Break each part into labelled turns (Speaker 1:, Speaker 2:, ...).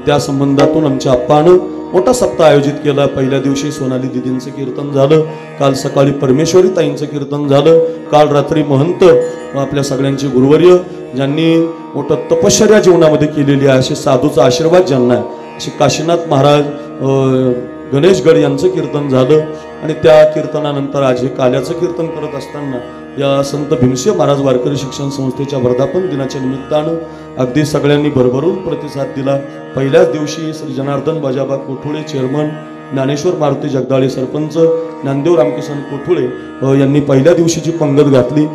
Speaker 1: त्या संबंधातून आमच्या आप्पानं मोठा सप्ताह आयोजित केला। पहिल्या दिवशी सोनाली दिदींचं कीर्तन झालं, काल सकाळी परमेश्वरी ताईंचं कीर्तन झालं, काल रात्री महंत आपल्या सगळ्यांचे गुरुवर्य ज्यांनी मोठं तपश्चर्या जीवनामध्ये केलेली आहे असे साधूचा आशीर्वाद ज्यांना आहे असे काशीनाथ महाराज गणेशगड यांचं कीर्तन झालं। आणि त्या कीर्तनानंतर आज हे काल्याचं कीर्तन करत असताना या संत भीमसेन महाराज वारकरी शिक्षण संस्थेच्या वर्धापन दिनाच्या निमित्तानं अगदी सगळ्यांनी भरभरून प्रतिसाद दिला। पहिल्याच दिवशी श्री जनार्दन बाजाबा कोठुळे चेअरमन, ज्ञानेश्वर मारुती जगदाळे सरपंच, ज्ञानदेव रामकिसन कोठुळे यांनी पहिल्या दिवशीची पंगत घातली।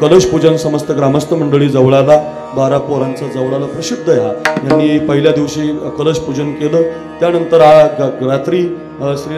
Speaker 1: कलश पूजन समस्त ग्रामस्थ मंडळी जवळाला 12 पोरांचा जवळाला प्रसिद्ध आहे यांनी पहिल्या दिवशी कलश पूजन केलं। त्यानंतर रात्री श्री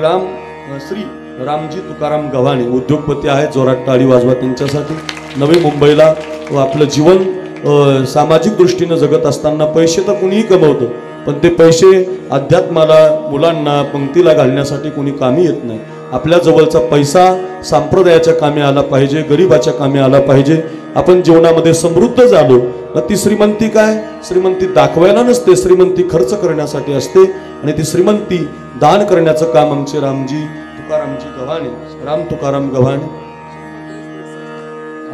Speaker 1: रामजी तुकाराम गव्हाणे उद्योगपती आहेत, जोरात टाळी वाजवा त्यांच्यासाठी। नवी मुंबईला आपलं जीवन सामाजिक दृष्टीने जगत असताना पैसे तर कुणीही कमवतं, पण ते पैसे अध्यात्माला मुलांना पंक्तीला घालण्यासाठी कोणी कामी येत नाही। आपल्या जवळचा पैसा संप्रदायाच्या कामी आला पाहिजे, गरिबाच्या कामी आला पाहिजे। आपण जीवनामध्ये समृद्ध झालो ती श्रीमंती काय, श्रीमंती दाखवायला नसते, श्रीमंती खर्च करण्यासाठी असते। आणि ती श्रीमंती दान करण्याचं काम आमचे रामजी तुकारामजी गव्हाणे, राम तुकाराम गव्हाणे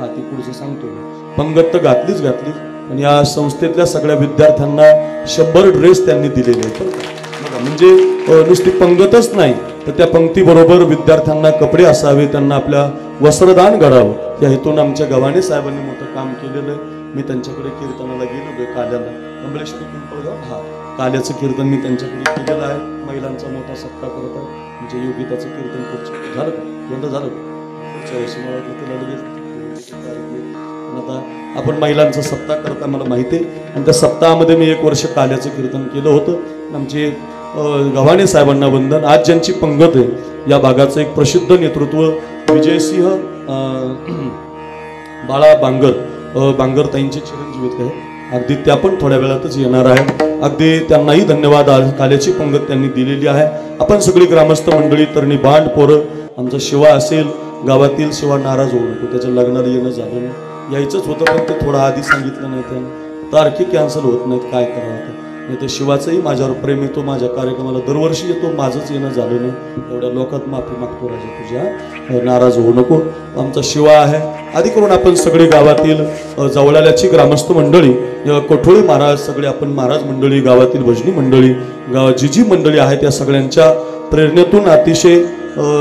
Speaker 1: ती पुढचं सांगतो। पंगत तर घातलीच आणि या संस्थेतल्या सगळ्या विद्यार्थ्यांना 100 ड्रेस त्यांनी दिलेले आहेत। म्हणजे नुसती पंगतच नाही तर त्या पंक्तीबरोबर विद्यार्थ्यांना कपडे असावे, त्यांना आपल्या वस्त्रदान घडावं या हेतून आमच्या गव्हाणे साहेबांनी मोठं काम केलेलं आहे। मी त्यांच्याकडे कीर्तनाला गेलो काल्याला, कमलेश्वरी पिंपळगाव काल्याचं कीर्तन मी त्यांच्याकडे केलेलं आहे। महिलांचा मोठा सत्कार करत आहे, म्हणजे योगिताचं कीर्तन खूप झालं का झालं आता आपण महिलांचा सप्ताह करता मला माहिती आहे। आणि त्या सप्ताहामध्ये मी 1 वर्ष काल्याचं कीर्तन केलं होतं। आमचे गव्हाणे साहेबांना वंदन। आज ज्यांची पंगत आहे या भागाचं एक प्रसिद्ध नेतृत्व विजयसिंह बाळा बांगर ताईंचे चिरंजीव आहेत, अगदी त्या पण थोड्या वेळातच येणार आहे। अगदी त्यांनाही धन्यवाद, काल्याची पंगत त्यांनी दिलेली आहे। आपण सगळी ग्रामस्थ मंडळी, तरणी बांड पोरं, आमचा शिवा असेल गावातील, शिवा नाराज होऊ नको, त्याच्या लग्नाला येणं झालं नाही, यायचंच होतं पण ते थोडं आधी सांगितलं नाही त्यानं, तारखी कॅन्सल होत नाहीत, काय करावं नाही तर शिवाचंही माझ्यावर प्रेम येतो, माझ्या कार्यक्रमाला दरवर्षी येतो, माझंच येणं झालं नाही, एवढ्या लोकात माफी मागतो राजा तुझ्या, नाराज होऊ नको, आमचा शिवा आहे। आधी करून आपण सगळी गावातील जवळाल्याची ग्रामस्थ मंडळी, कोठुळे महाराज, सगळे आपण महाराज मंडळी, गावातील भजनी मंडळी, जी मंडळी आहेत त्या सगळ्यांच्या प्रेरणेतून अतिशय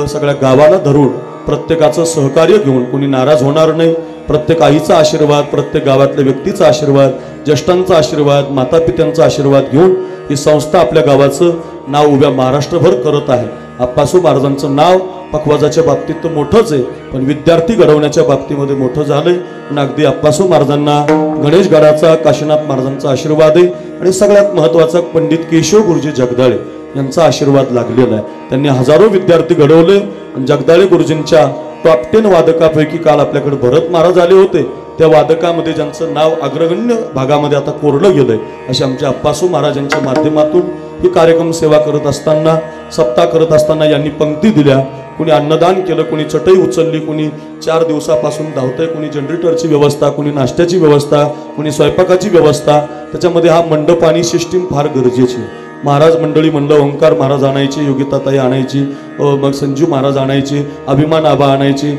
Speaker 1: सगळ्या गावाला धरून प्रत्येकाचं सहकार्य घेऊन कोणी नाराज होणार नाही। प्रत्येक आईचा आशीर्वाद, प्रत्येक गावातल्या व्यक्तीचा आशीर्वाद, ज्येष्ठांचा आशीर्वाद, मातापित्यांचा आशीर्वाद घेऊन ही संस्था आपल्या गावाचं नाव उभ्या महाराष्ट्रभर करत आहे। आप्पासू महाराजांचं नाव पखवाजाच्या बाबतीत तर मोठंच आहे, पण विद्यार्थी घडवण्याच्या बाबतीमध्ये मोठं झालंय। पण अगदी आप्पासू महाराजांना गणेशगडाचा, काशीनाथ महाराजांचा आशीर्वाद आहे। आणि सगळ्यात महत्त्वाचा पंडित केशव गुरुजी जगदाळे यांचा आशीर्वाद लागलेला आहे। त्यांनी हजारो विद्यार्थी घडवले। जगदाळे गुरुजींच्या टॉप 10 वादकापैकी काल आपल्याकडे भरत महाराज आले होते, त्या वादकामध्ये ज्यांचं नाव अग्रगण्य भागामध्ये आता कोरलं गेलंय असे आमच्या आप्पासू महाराजांच्या माध्यमातून ही कार्यक्रम सेवा करत असताना, सप्ताह करत असताना यांनी पंक्ती दिल्या। कोणी अन्नदान केलं, कोणी चटई उचलली, कोणी 4 दिवसापासून धावतंय, कोणी जनरेटरची व्यवस्था, कोणी नाश्त्याची व्यवस्था, कोणी स्वयंपाकाची व्यवस्था। त्याच्यामध्ये हा मंडप आणि सिस्टीम फार गरजेची आहे। महाराज मंडळी म्हणलं, ओंकार महाराज आणायचे, योगिताताई आणायची, मग संजू महाराज आणायचे, अभिमान आबा आणायचे,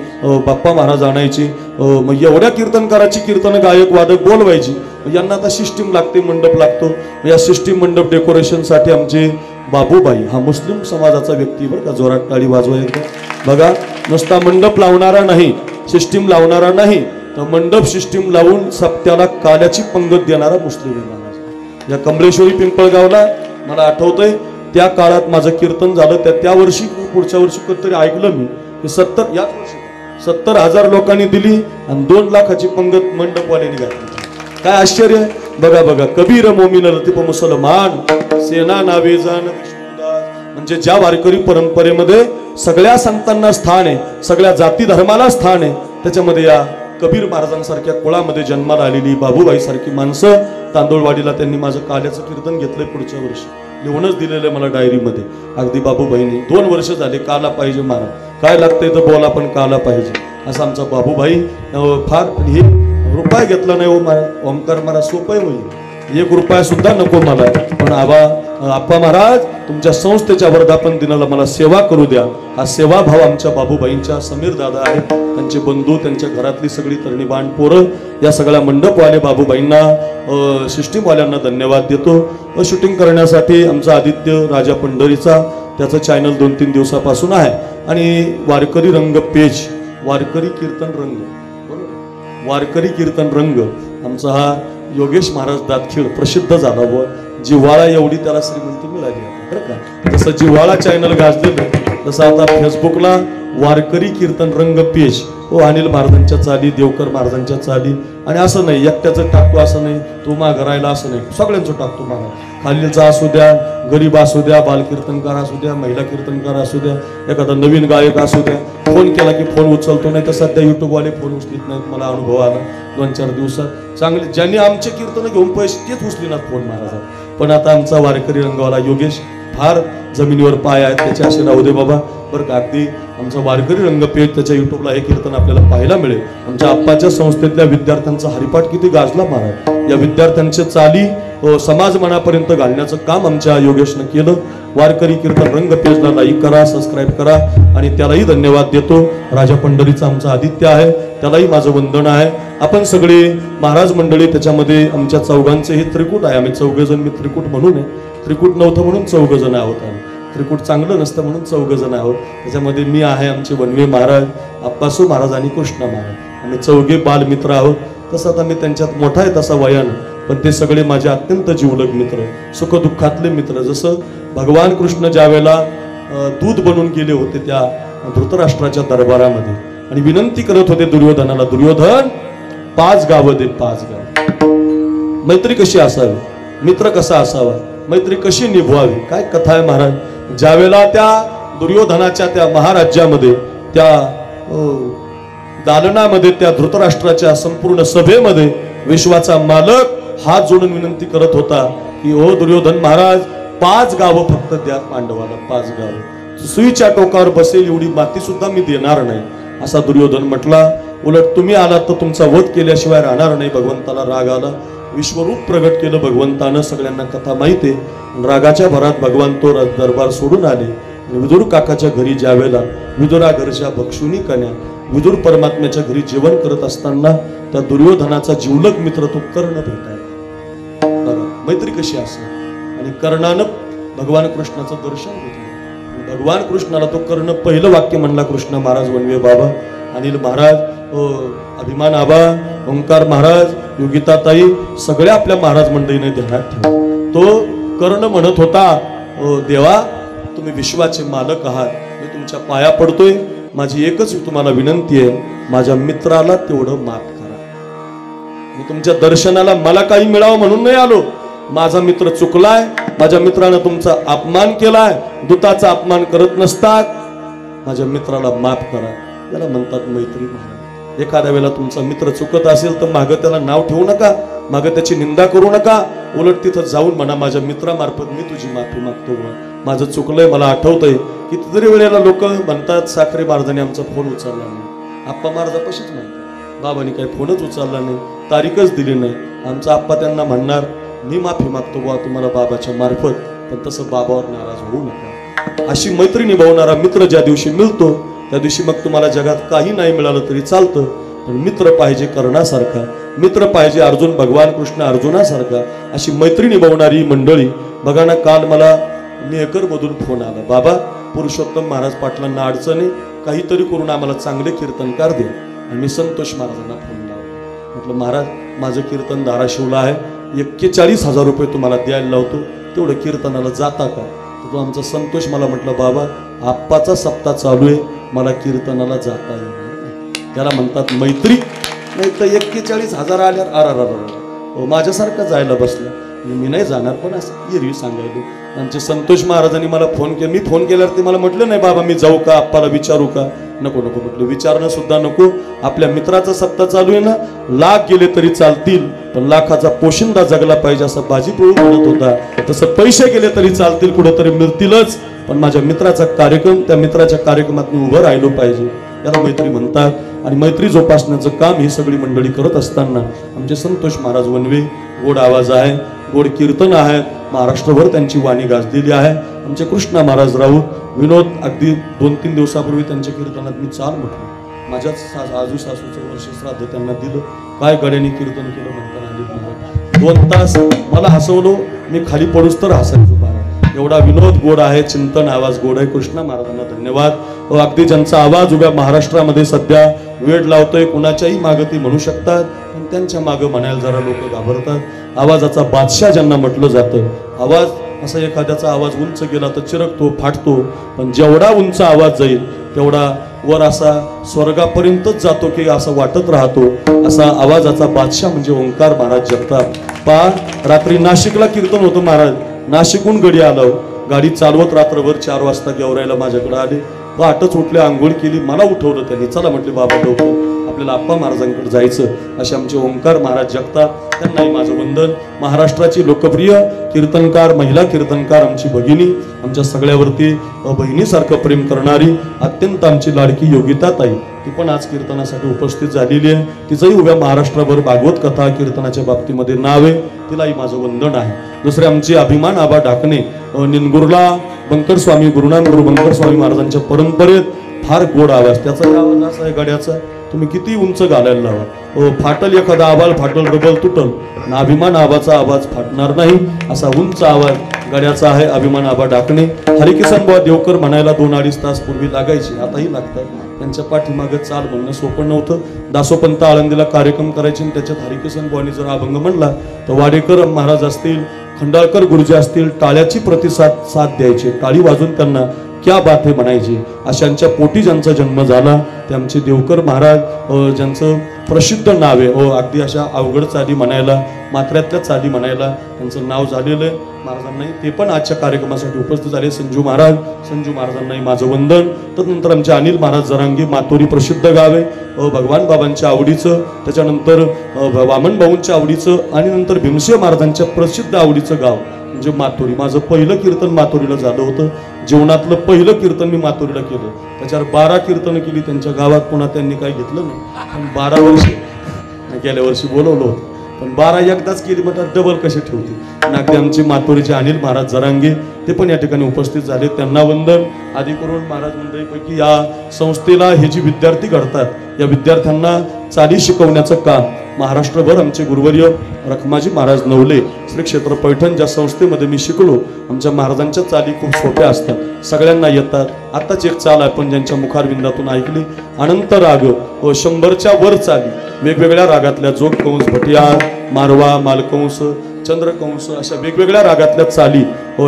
Speaker 1: बाप्पा महाराज आणायचे, मग एवढ्या कीर्तनकाराची कीर्तन गायक वादक बोलवायची। यांना आता सिस्टीम लागते, मंडप लागतो। या सिस्टीम मंडप डेकोरेशनसाठी आमचे बाबूबाई हा मुस्लिम समाजाचा व्यक्ती बरं का, जोरात टाळी वाजवायचं बघा। नुसता मंडप लावणारा नाही, सिस्टीम लावणारा नाही, तर मंडप सिस्टीम लावून सप्त्याला काल्याची पंगत देणारा मुस्लिम महाराज। या कमलेश्वरी पिंपळगावला मला आठवतंय त्या काळात माझं कीर्तन झालं, त्या वर्षी पुढच्या वर्षी कधीतरी ऐकलं मी की 70,000 लोकांनी दिली आणि 2 लाखाची पंगत मंडपवाल्याने घातली। काय आश्चर्य आहे बघा। कबीर मोमीन लतीफ मुसलमान सेना नावे जाण विष्णुदास। म्हणजे ज्या वारकरी परंपरेमध्ये सगळ्या संतांना स्थान आहे, सगळ्या जाती धर्माला स्थान आहे, त्याच्यामध्ये या कबीर महाराजांसारख्या कुळामध्ये जन्माला आलेली बाबूबाई सारखी माणसं, तांदूळवाडीला त्यांनी माझं काल्याचं कीर्तन घेतलंय पुढच्या वर्षी, लिहूनच दिलेलं आहे मला डायरीमध्ये। अगदी बाबूबाईंनी 2 वर्ष झाले, काला पाहिजे महाराज, काय लागतंय तर बोला पण काला पाहिजे, असा आमचा बाबूबाई फार। हे रुपये घेतला नाही हो महाराज, ओंकार महाराज सोपं आहे होईल 1 रुपया सुद्धा नको मला, पण आप्पा महाराज तुमच्या संस्थेच्या वर्धापन दिनाला मला सेवा करू द्या. हा सेवाभाव आमच्या बाबूबाईंच्या समीर दादा आहेत, त्यांचे बंधू, त्यांच्या घरातली सगळी तरुणी बाण पोरं, या सगळ्या मंडपवाले बाबूबाईंना, सिस्टीमवाल्यांना धन्यवाद देतो. शूटिंग करण्यासाठी आमचा आदित्य राजा पंढरीचा, त्याचं चॅनल 2-3 दिवसापासून आहे. आणि वारकरी रंग पेज, वारकरी कीर्तन रंग, बरोबर, वारकरी कीर्तन रंग आमचा हा योगेश महाराज दातखीळ प्रसिद्ध झाला व जिव्हाळा एवढी त्याला श्रीमंती मिळाली आता, बरं का. जसं जिव्हाळा चॅनल गाजलेलं तसं आता फेसबुकला वारकरी कीर्तन रंग पेज, अनिल महाराजांच्या चाली, देवकर महाराजांच्या चाली, आणि असं नाही एकट्याचं टाकतो असं नाही, तू मागं राहिला असं नाही, सगळ्यांचं टाकतो मागा. खालीलचा असू द्या, गरीब असू द्या, बालकीर्तनकार असू द्या, महिला कीर्तनकार असू द्या, एखादा नवीन गायक असू द्या, फोन केला की फोन उचलतो. नाही तर सध्या युट्यूबवाले फोन उचलित नाहीत, मला अनुभव आला 2-4 दिवसात. चांगले ज्यांनी आमचे कीर्तन घेऊन पैसे तेच उचलिनात फोन महाराजा. पण आता आमचा वारकरी रंगवाला योगेश फार जमिनीवर पाय आहेत त्याचे, असे राहू दे बाबा, बरं का. अगदी आमचा वारकरी रंग पेज, त्याच्या युट्यूबला हे कीर्तन आपल्याला पाहायला मिळेल. आमच्या आप्पाच्या संस्थेतल्या विद्यार्थ्यांचा हरिपाठ किती गाजला महाराज. या विद्यार्थ्यांच्या चाली समाज मनापर्यंत घालण्याचं काम आमच्या योगेशनं केलं. वारकरी कीर्तन रंग पेजला लाईक करा, सबस्क्राईब करा, आणि त्यालाही धन्यवाद देतो. राजा पंढरीचा आमचा आदित्य आहे, त्यालाही माझं वंदन आहे. आपण सगळे महाराज मंडळी, त्याच्यामध्ये आमच्या चौघांचे हे त्रिकूट आहे. आम्ही 4 जण, मी त्रिकूट म्हणून आहे, त्रिकूट नव्हतं म्हणून 4 जण आहोत आम्ही. त्रिकूट चांगलं नसतं म्हणून 4 जण आहोत. त्याच्यामध्ये मी आहे, आमचे वनवे महाराज, आप्पासू महाराज आणि कृष्णा महाराज, आम्ही 4 बालमित्र आहोत. तसं आता मी त्यांच्यात मोठा आहे तसा वयानं, पण ते सगळे माझे अत्यंत जीवलग मित्र, सुखदुःखातले मित्र. जसं भगवान कृष्ण ज्यावेळेला दूध बनून गेले होते त्या धृतराष्ट्राच्या दरबारामध्ये आणि विनंती करत होते दुर्योधनाला, दुर्योधन 5 गावं दे, 5 गाव. मैत्री कशी असावी, मित्र कसा असावा, मैत्री कशी निभवावी, काय कथा आहे महाराज. ज्यावेळेला त्या दुर्योधनाच्या त्या महाराज्यामध्ये, त्या दालनामध्ये, त्या धृतराष्ट्राच्या संपूर्ण सभेमध्ये विश्वाचा मालक हात जोडून विनंती करत होता की ओ दुर्योधन महाराज, 5 गावं फक्त द्या पांडवाला, 5 गावं. सुईच्या टोकावर बसेल एवढी माती सुद्धा मी देणार नाही, असा दुर्योधन म्हटला. उलट तुम्ही आलात तर तुमचा वध केल्याशिवाय राहणार नाही. भगवंताला राग आला, विश्वरूप प्रगट केलं भगवंतानं, सगळ्यांना कथा माहिती आहे. रागाच्या भरात भगवान तो दरबार सोडून आले. विदुर काकाच्या घरी ज्यावेळेला विदुरा घरच्या भक्षुनी कन्या विदुर परमात्म्याच्या घरी जेवण करत असताना त्या दुर्योधनाचा जीवलग मित्र तो कर्ण भेटायला. मैत्री कशी असेल. आणि कर्णानं भगवान कृष्णाचं दर्शन घेतलं. भगवान कृष्णाला तो कर्ण पहिलं वाक्य म्हणला, कृष्ण महाराज, वनवे बाबा, अनिल महाराज, अभिमान आबा, ओंकार महाराज, योगिताताई, सगळ्या आपल्या महाराज मंडळीने ध्यानात ठेवा. तो कर्ण म्हणत होता, देवा तुम्ही विश्वाचे मालक आहात, मी तुमच्या पाया पडतोय. माझी एकच तुम्हाला विनंती आहे, माझ्या मित्राला तेवढं माफ करा. मी तुमच्या दर्शनाला मला काही मिळावं म्हणून नाही आलो. माझा मित्र चुकलाय, माझ्या मित्रानं तुमचा अपमान केलाय, दूताचा अपमान करत नसतात. माझ्या मित्राला माफ करा. याला म्हणतात मैत्री महाराज. एखाद्या वेळेला तुमचा मित्र चुकत असेल तर मागं त्याला नाव ठेवू नका, मागं त्याची निंदा करू नका. उलट तिथं जाऊन म्हणा, माझ्या मित्रामार्फत मी तुझी माफी मागतो, माझं चुकलंय, मला आठवतंय. कितीतरी वेळेला लोक म्हणतात साखरे महाराजांनी आमचा फोन उचलला नाही. आप्पा महाराजापाशीच म्हणतात, बाबांनी काही फोनच उचलला नाही, तारीखच दिली नाही. आमचा आप्पा त्यांना म्हणणार, मी माफी मागतो बुवा तुम्हाला बाबाच्या मार्फत, पण तसं बाबावर नाराज होऊ नका. अशी मैत्री निभावणारा मित्र ज्या दिवशी मिळतो त्या दिवशी मग तुम्हाला जगात काही नाही मिळालं तरी चालतं, पण मित्र पाहिजे कर्णासारखा, मित्र पाहिजे अर्जुन, भगवान कृष्ण अर्जुनासारखा. अशी मैत्री निभावणारी मंडळी बघा ना. काल मला मेहकरमधून फोन आला, बाबा पुरुषोत्तम महाराज पाटलांना अडचण आहे, काहीतरी करून आम्हाला चांगले कीर्तनकार द्या. आणि मी संतोष महाराजांना फोन लावला, म्हटलं महाराज माझं कीर्तन धाराशिवला आहे, 41,000 रुपये तुम्हाला द्यायला लावतो, तेवढं कीर्तनाला जाता का. तर तो आमचा संतोष मला म्हटलं, बाबा आप्पाचा सप्ताह चालू आहे, मला कीर्तनाला जाता येईल. त्याला म्हणतात मैत्री. नाही तर 41,000 आल्यावर माझ्यासारखं जायला बसलं. मी नाही जाणार, पण असं एरवी सांगायलो. आमचे संतोष महाराजांनी मला फोन केला, मी फोन केल्यावर ते मला म्हटलं नाही बाबा मी जाऊ का, आप्पाला विचारू का. नको नको म्हटलं, विचारणं सुद्धा नको. आपल्या मित्राचा सप्ताह चालू आहे ना, लाख गेले तरी चालतील, पण लाखाचा पोशिंदा जगला पाहिजे असं बाजीप्रभू म्हणत होता. तसं पैसे गेले तरी चालतील, कुठंतरी मिळतीलच, पण माझ्या मित्राचा कार्यक्रम, त्या मित्राच्या कार्यक्रमात मी उभं राहिलो पाहिजे. याला मैत्री म्हणतात. आणि मैत्री जोपासण्याचं काम ही सगळी मंडळी करत असताना आमचे संतोष महाराज वनवे, गोड आवाज आहे, गोड कीर्तन आहेत, महाराष्ट्रभर त्यांची वाणी गाजलेली आहे. आमचे कृष्णा महाराज राऊत विनोद, अगदी 2-3 दिवसापूर्वी त्यांच्या कीर्तनात मी चाल म्हटलं. माझ्याच आजू सासूचं वर्ष श्राद्ध त्यांना दिलं. काय गड्याने कीर्तन केलं म्हणताना आले महाराज 2 तास मला हसवलो. मी खाली पडूस तर हसायचो महाराज. एवढा विनोद गोड आहे, चिंतन आवाज गोड आहे. कृष्णा महाराजांना धन्यवाद. अगदी ज्यांचा आवाज उभ्या महाराष्ट्रामध्ये सध्या वेळ लावतोय, कुणाच्याही मागं ती म्हणू शकतात, पण त्यांच्या मागं म्हणायला जरा लोक घाबरतात. आवाजाचा बादशाह ज्यांना म्हटलं जातं. आवाज असा एखाद्याचा आवाज उंच गेला तर चिरकतो, फाटतो, पण जेवढा उंच आवाज जाईल तेवढा वर असा स्वर्गापर्यंतच जातो की असं वाटत राहतो. असा आवाजाचा बादशाह म्हणजे ओंकार महाराज जगताप. रात्री नाशिकला कीर्तन होतं महाराज. नाशिकहून गडी आलो, गाडी चालवत रात्रभर 4 वाजता गेवरायला माझ्याकडे आले. आटच उठले, आंघोळ केली, मला उठवलं त्यांनी. चला म्हटले बाबा लवकर आपल्याला आप्पा महाराजांकडे जायचं. असे आमचे ओंकार महाराज जगतात, त्यांनाही माझं वंदन. महाराष्ट्राची लोकप्रिय कीर्तनकार, महिला कीर्तनकार आमची भगिनी, आमच्या सगळ्यावरती बहिणीसारखं प्रेम करणारी अत्यंत आमची लाडकी योगिताताई, ती पण आज कीर्तनासाठी उपस्थित झालेली आहे. तिचंही उभ्या महाराष्ट्रभर भागवत कथा कीर्तनाच्या बाबतीमध्ये नाव आहे. तिलाही माझं वंदन आहे. दुसरे आमचे अभिमान आबा ढाकणे, निनगुरला बंकर स्वामी, गुरुनानगुरु बंकर स्वामी महाराजांच्या परंपरेत फार गोड आवाज. त्याचा आवाज असा आहे गड्याचा, तुम्ही किती उंच घालायला लावा, फाटल एखादा आवाज, फाटल रबल तुटल, अभिमान आबाचा आवाज फाटणार नाही असा उंच आवाज गड्याचा आहे. अभिमान आबा ढाकणे. हरिकिसन बुवा देवकर म्हणायला 2-2.5 तास पूर्वी लागायचे, आताही लागतात. त्यांच्या पाठीमागं चाल म्हणणं सोपं नव्हतं. दासोपंत आळंदीला कार्यक्रम करायचे आणि त्याच्यात हरिकिसन बुवानी जर अभंग म्हणला तर वाडेकर महाराज असतील, खंडाळकर गुरुजी असतील, टाळ्याची साथ द्यायचे, टाळी वाजून त्यांना क्या बात है म्हणायची. अशांच्या पोटी ज्यांचा जन्म झाला ते आमचे देवकर महाराज, ज्यांचं प्रसिद्ध नाव आहे. अगदी अशा अवघड चाली म्हणायला, मात्र्यातल्या चाली म्हणायला त्यांचं नाव झालेलं आहे. महाराजांनाही ते पण आजच्या कार्यक्रमासाठी उपस्थित झाले. संजू महाराजांनाही माझं वंदन. तदनंतर आमचे अनिल महाराज जरांगी, मातोरी प्रसिद्ध गाव आहे, भगवान बाबांच्या आवडीचं, त्याच्यानंतर वामन भाऊंच्या आवडीचं आणि नंतर भीमसेन महाराजांच्या प्रसिद्ध आवडीचं गाव म्हणजे मातोरी. माझं पहिलं कीर्तन मातोरीला झालं होतं. जीवनातलं पहिलं कीर्तन मी मातोरीला केलं. त्याच्यावर 12 कीर्तनं केली. त्यांच्या गावात पुन्हा त्यांनी काही घेतलं नाही, पण 12 वर्ष गेल्या वर्षी बोलवलं होतं, पण 12 एकदाच केली म्हटलं डबल कसे ठेवते. अगदी आमचे मातोरीचे अनिल महाराज जरांगे ते पण या ठिकाणी उपस्थित झाले, त्यांना वंदन. आदी करून महाराज मंडळीपैकी या संस्थेला हे जे विद्यार्थी घडतात, या विद्यार्थ्यांना चाली शिकवण्याचं काम महाराष्ट्रभर आमचे गुरुवर्य रखमाजी महाराज नवले श्री क्षेत्र पैठण ज्या संस्थेमध्ये मी शिकलो. आमच्या महाराजांच्या चाली खूप सोप्या असतात, सगळ्यांना येतात. आताच एक चाल आपण ज्यांच्या मुखारविंदातून ऐकली, अनंत राग 100च्या वर चाली, वेगवेगळ्या रागातल्या, जोग कंस, भटियार, मारवा, मालकंस, चंद्रकंस, अशा वेगवेगळ्या रागातल्या चाली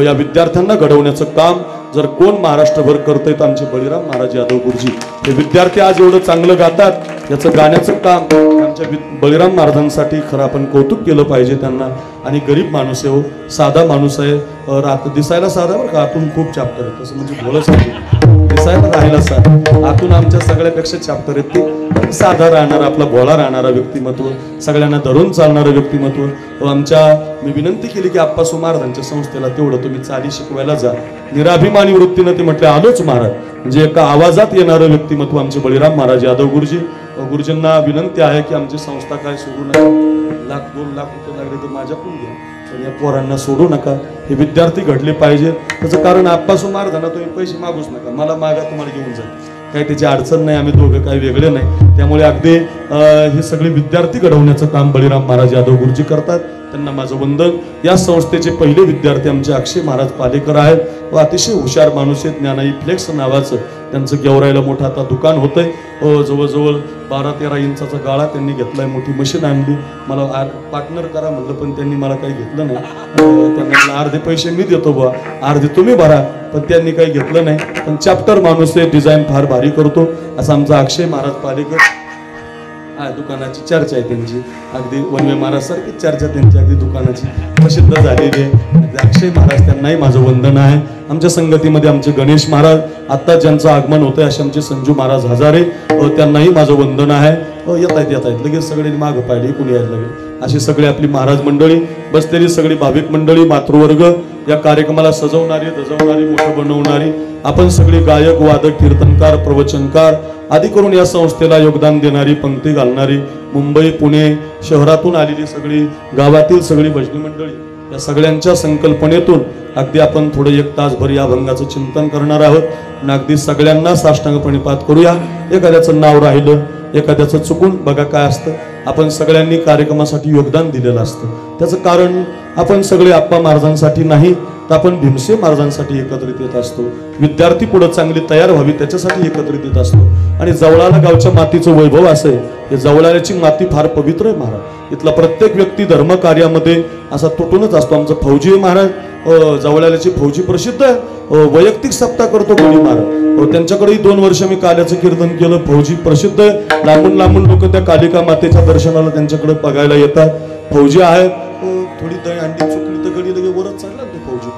Speaker 1: या विद्यार्थ्यांना घडवण्याचं काम जर कोण महाराष्ट्रभर करतंय तर आमचे बळीराम महाराज यादव गुरुजी. हे विद्यार्थी आज एवढं चांगलं गातात, याचं गाण्याचं काम आमच्या बळीराम महाराजांसाठी खरं आपण कौतुक केलं पाहिजे त्यांना. आणि गरीब माणूस आहे, साधा माणूस आहे, दिसायला साधा बरं का, आतून खूप चॅप्टर आहे, तसं म्हणजे बोलच नाही, दिसायला राहिला साधा, आतून आमच्या सगळ्यापेक्षा चॅप्टर आहेत. ते साधा राहणारा, आपला भोळा राहणारा व्यक्तिमत्व, सगळ्यांना धरून चालणारं व्यक्तिमत्व. मी विनंती केली की आप्पा महाराजांच्या संस्थेला तेवढं तुम्ही चाली शिकवायला जा. निराभिमानी वृत्तीनं ते म्हटले आलोच महाराज. म्हणजे एका आवाजात येणारं व्यक्तिमत्व आमचे बळीराम महाराज यादव गुरुजी. गुरुजींना विनंती आहे की आमची संस्था काय सोडू नका, 1-2 लाख रुपये लागले तर माझ्याकडून घ्या, पण या पोरांना सोडू नका. हे विद्यार्थी घडले पाहिजे. त्याचं कारण आप्पा महाराजांना तुम्ही पैसे मागूच नका, मला मागा, तुम्हाला घेऊन जाईल, काही त्याची अडचण नाही, आम्ही दोघं काही वेगळे नाही. त्यामुळे अगदी हे सगळे विद्यार्थी घडवण्याचं काम बळीराम महाराज यादव गुरुजी करतात, त्यांना माझं वंदन. या संस्थेचे पहिले विद्यार्थी आमचे अक्षय महाराज पालेकर आहेत व अतिशय हुशार माणूस आहेत. ज्ञानाई फ्लेक्स नावाचं त्यांचं गेवरायला मोठं आता दुकान होतंय. जवळजवळ 12-13 इंचाचा गाळा त्यांनी घेतलाय, मोठी मशीन आणली. मला पार्टनर करा म्हणलं, पण त्यांनी मला काही घेतलं नाही. त्यांना अर्धे पैसे मी देतो बा, अर्धे तुम्ही भरा, पण त्यांनी काही घेतलं नाही. पण चॅप्टर माणूस आहे, डिझाईन फार भारी करतो असा आमचा अक्षय महाराज पालेकर. दुकानाची चर्चा आहे त्यांची, अगदी वनवे महाराज सारखी चर्चा त्यांची अगदी दुकानाची प्रसिद्ध झालेली आहे. अक्षय महाराज त्यांनाही माझं वंदन आहे. आमच्या संगतीमध्ये आमचे गणेश महाराज आता ज्यांचं आगमन होतंय असे आमचे संजू महाराज हजारे, त्यांनाही माझं वंदन आहे. येत आहेत लगेच सगळे मागं पाहिले, कुणी यायला लागेल. अशी सगळी आपली महाराज मंडळी बसलेली, सगळी भाविक मंडळी, मातृवर्ग, या कार्यक्रमाला सजवणारी, दजवणारी, मोठं बनवणारी, आपण सगळी गायक, वादक, कीर्तनकार, प्रवचनकार आदी करून या संस्थेला योगदान देणारी, पंक्ती घालणारी, मुंबई, पुणे शहरातून आलेली सगळी, गावातील सगळी भजनी मंडळी या सगळ्यांच्या संकल्पनेतून अगदी आपण थोडं 1 तासभर या अभंगाचं चिंतन करणार आहोत आणि अगदी सगळ्यांना साष्टांग प्रणिपात करूया. एखाद्याचं नाव राहिलं, एखाद्याचं चुकून बघा काय असतं, आपण सगळ्यांनी कार्यक्रमासाठी योगदान दिलेलं असतं. त्याचं कारण आपण सगळे आप्पा महाराजांसाठी नाही तर आपण भीमसेन महाराजांसाठी एकत्रित येत असतो. विद्यार्थी पुढे चांगली तयार व्हावी त्याच्यासाठी एकत्रित येत असतो. आणि जवळाला गावच्या मातीचं वैभव असं आहे, हे जवळाल्याची माती फार पवित्र आहे महाराज. इथला प्रत्येक व्यक्ती धर्म कार्यामध्ये असा तुटूनच असतो. आमचं फौजी महाराज जवळाल्याची फौजी प्रसिद्ध आहे, वैयक्तिक सप्ताह करतो गडी महाराज. त्यांच्याकडेही 2 वर्ष मी काल्याचं कीर्तन केलं. फौजी प्रसिद्ध आहे, लांबून लांबून लोक त्या कालिका मातेच्या दर्शनाला त्यांच्याकडे बघायला येतात. फौजी आहेत, थोडी दही अंडी चुकली तर गडी लगे वरच चढला ते फौजी.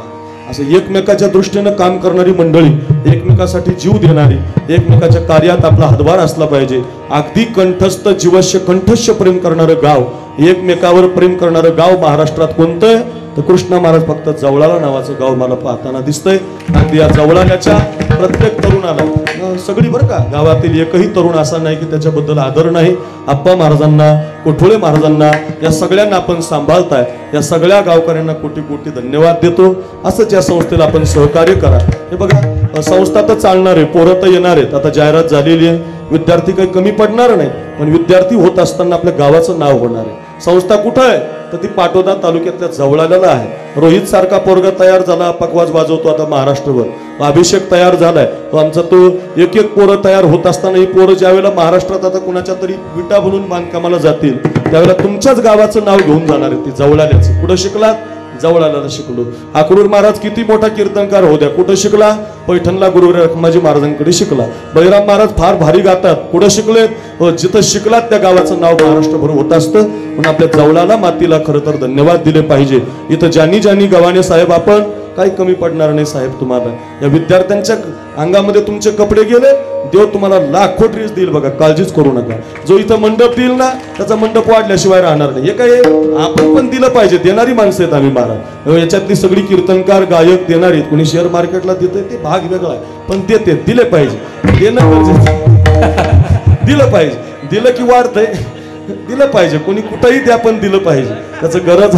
Speaker 1: असं एकमेकाच्या दृष्टीनं काम करणारी मंडळी, एकमेकासाठी जीव देणारी, एकमेकाच्या कार्यात आपला हातभार असला पाहिजे. अगदी कंठस्थ जीवस्य कंठस्य प्रेम करणारं गाव, एकमेकावर प्रेम करणारं गाव महाराष्ट्रात कोणतं आहे तर कृष्ण महाराज फक्त जवळाला नावाचं गाव मला पाहताना दिसतंय. अगदी या जवळाल्याच्या प्रत्येक तरुणाला सगळी बरं का, गावातील एकही तरुण असा नाही की त्याच्याबद्दल आदर नाही. आप्पा महाराजांना, कोठोळे महाराजांना, या सगळ्यांना आपण सांभाळताय. या सगळ्या गावकऱ्यांना कोटी कोटी धन्यवाद देतो. असंच या संस्थेला आपण सहकार्य करा. हे बघा, संस्था तर चालणार आहे, पोरं तर येणार आहेत, आता जाहिरात झालेली आहे, विद्यार्थी काही कमी पडणार नाही. पण विद्यार्थी होत असताना आपल्या गावाचं नाव होणार आहे. संस्था कुठं आहे तर ती पाटोदा तालुक्यातल्या जवळाल्याला आहे. रोहित सारखा पोरगा तयार झाला, पकवाज वाजवतो आता महाराष्ट्रभर. अभिषेक तयार झालाय, तो आमचा तो एक पोरं तयार होत असताना ही पोरं ज्यावेळेला महाराष्ट्रात आता कुणाच्या तरी विटा बनून बांधकामाला जातील त्यावेळेला तुमच्याच गावाचं नाव घेऊन जाणार आहे. ती जवळाल्याचं. कुठं शिकलात? जवळाल्याला शिकलो. अक्रूर महाराज किती मोठा कीर्तनकार होऊ द्या, कुठं शिकला? पैठणला गुरु रखमाजी महाराजांकडे शिकला. बळीराम महाराज फार भारी गातात, कुठं शिकले? जिथं शिकलात त्या गावाचं नाव महाराष्ट्रभर होत असतं. पण आपल्या जवळाला मातीला खरं तर धन्यवाद दिले पाहिजे. इथं ज्यांनी ज्यांनी गव्हाणे साहेब, आपण काही कमी पडणार नाही साहेब तुम्हाला. या विद्यार्थ्यांच्या अंगामध्ये तुमचे कपडे गेले, देव तुम्हाला लाखो ड्रेस देईल बघा, काळजीच करू नका. जो इथं मंडप देईल ना त्याचा मंडप वाढल्याशिवाय राहणार नाही. हे काय आपण पण दिलं पाहिजे, देणारी माणसं आहेत आम्ही महाराज. याच्यातली सगळी कीर्तनकार गायक देणारी, कोणी शेअर मार्केटला देते ते भाग वेगळा आहे, पण देते, दिले पाहिजे. देणं गरजेचं, दिलं पाहिजे. दिलं की वाढतंय, दिलं पाहिजे. कोणी कुठंही द्या पण दिलं पाहिजे, त्याचं गरज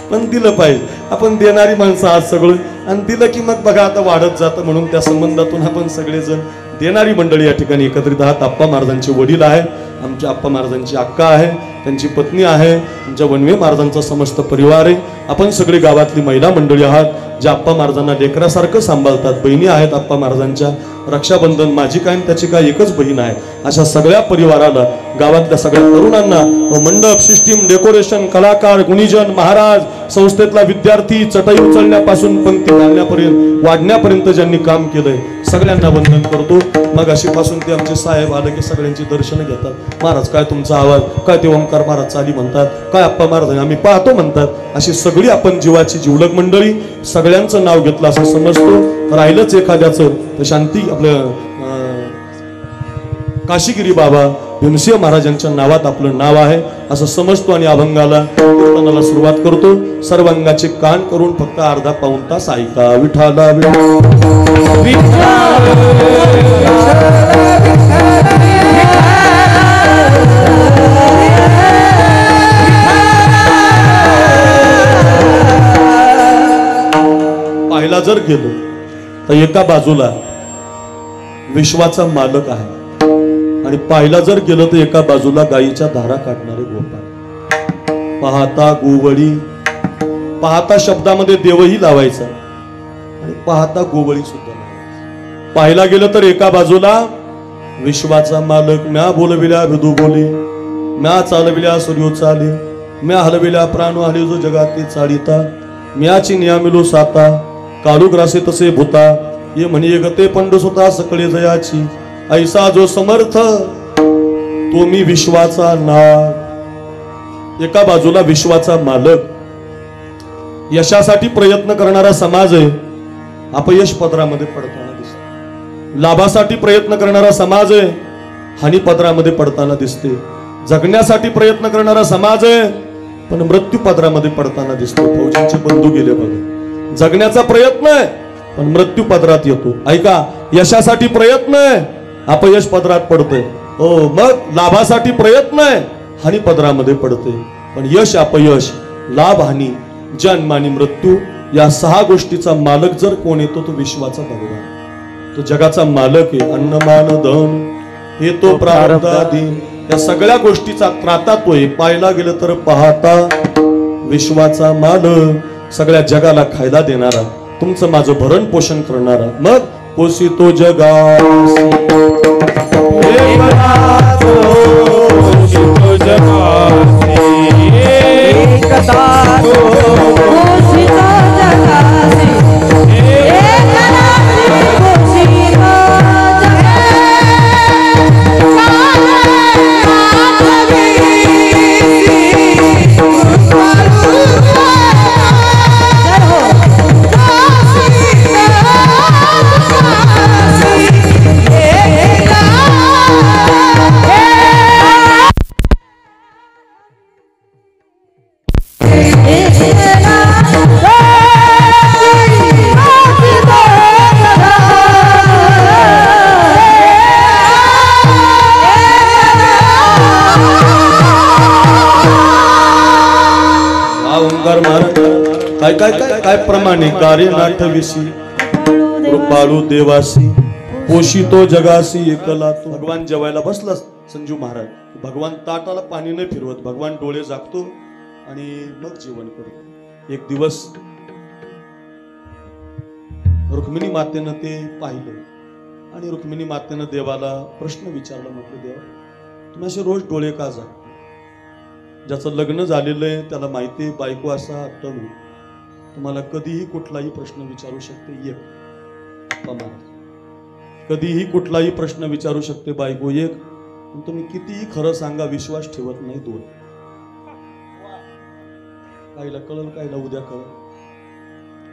Speaker 1: पण दिलं पाहिजे. आपण देणारी माणसं आज सगळं, आणि दिलं की मग बघा आता वाढत जातं. म्हणून त्या संबंधातून आपण सगळेजण देणारी मंडळी या ठिकाणी एकत्रित आहात. आप्पा महाराजांचे वडील आहे, आमच्या आप्पा महाराजांची अक्का आहे, त्यांची पत्नी आहे, आमच्या वनवे महाराजांचा समस्त परिवार आहे. आपण सगळे गावातली महिला मंडळी आहात ज्या आप्पा महाराजांना लेकरासारखं सांभाळतात. बहिणी आहेत आप्पा महाराजांच्या, रक्षाबंधन माझी काय त्याची काय एकच बहीण आहे. अशा सगळ्या परिवाराला, गावातल्या सगळ्या तरुणांना, मंडप सिस्टीम, डेकोरेशन, कलाकार, गुणीजन, महाराज, संस्थेतला विद्यार्थी, चटई उचलण्यापासून पंक्ती घालण्यापर्यंत वाढण्यापर्यंत ज्यांनी काम केलंय सगळ्यांना वंदन करतो. मग अशी पासून ते आमचे साहेब आले की सगळ्यांची दर्शनं घेतात. महाराज काय तुमचा आवाज, काय ते ओंकार महाराज चाली म्हणतात, काय आप्पा महाराज आम्ही पाहतो म्हणतात. अशी सगळी आपण जीवाची जिवलग मंडळी, सगळ्यांचं नाव घेतलं असं समजतो. राहिलंच एखाद्याचं तर शांती आपलं काशीगिरी बाबा भीमसेन महाराजांच्या नावात आपलं नाव आहे असं समजतो. आणि अभंगाला कीर्तनाला सुरुवात करतो. सर्वांगाचे कान करून फक्त अर्धा पाऊण तास ऐका. विठाला पाहायला जर गेलो तर एका बाजूला विश्वाचा मालक आहे, आणि पाहायला जर गेलं तर एका बाजूला गायीच्या धारा काढणारे गोपाळ. पाहता गोवळी, पाहता शब्दामध्ये देवही लावायचा आणि पाहता गोवळी सुद्धा लावायचा. पाहायला गेलं तर एका बाजूला विश्वाचा मालक, म्या बोलविल्या विदू बोली, म्या चालविल्या सूर्यो चाले, म्या हलविल्या प्राण हले जो जगाते चालिता, म्याची नियामिलो साता, काळुग्रासे तसे भूता, ये म्हणे गते पंडस होता सकळे जयाची, ऐसा जो समर्थ तो मी विश्वाचा नाग. एका बाजूला विश्वाचा मालक, यशासाठी प्रयत्न करणारा समाज आहे, अपयश पदरामध्ये पडताना दिसतो. लाभासाठी प्रयत्न करणारा समाज आहे, हानी पदरामध्ये पडताना दिसते. जगण्यासाठी प्रयत्न करणारा समाज आहे, पण मृत्यू पदरामध्ये पडताना दिसतो. फौजींचे बंधू गेले बघा. जगण्याचा प्रयत्न आहे पण मृत्यू पदरात येतो. ऐका, यशासाठी प्रयत्न आहे, अपयश पदरात पडतंय. हो, मग लाभासाठी प्रयत्न आहे, हानी पदरामध्ये पडते. पण यश अपयश, लाभ हानी, जन्म आणि मृत्यू या 6 गोष्टीचा मालक जर कोण येतो तो विश्वाचा भगवान, तो जगाचा मालक आहे. अन्न मान धन हे तो प्रारब्धाधीन, या सगळ्या गोष्टीचा त्राता तोय. पाहायला गेलं तर पाहता विश्वाचा मालक, सगळ्या जगाला खायला देणारा, तुमचं माझं भरण पोषण करणारा. मग पोषितो जगासी काय काय काय काय प्रमाणे कार्य नाठविसी कृपाळू देवासी पोषितो जगासी एकला तो. भगवान जेवायला बसला संजू महाराज, भगवान ताटाला पाणी नाही फिरवत, भगवान डोळे झाकतो आणि मग जेवण करतो. एक दिवस रुक्मिणी मातेनं ते पाहिलं आणि रुक्मिणी मातेनं देवाला प्रश्न विचारला. म्हटलं देवा, तुम्ही असे रोज डोळे का झाकता? ज्याचं लग्न झालेलं आहे त्याला माहिती आहे बायको असा तणू तुम्हाला कधीही कुठलाही प्रश्न विचारू शकते. कधीही कुठलाही प्रश्न विचारू शकते बायको एक, तुम्ही कितीही खरं सांगा विश्वास ठेवत नाही. 2 कायला कळल, कायला उद्या कळल,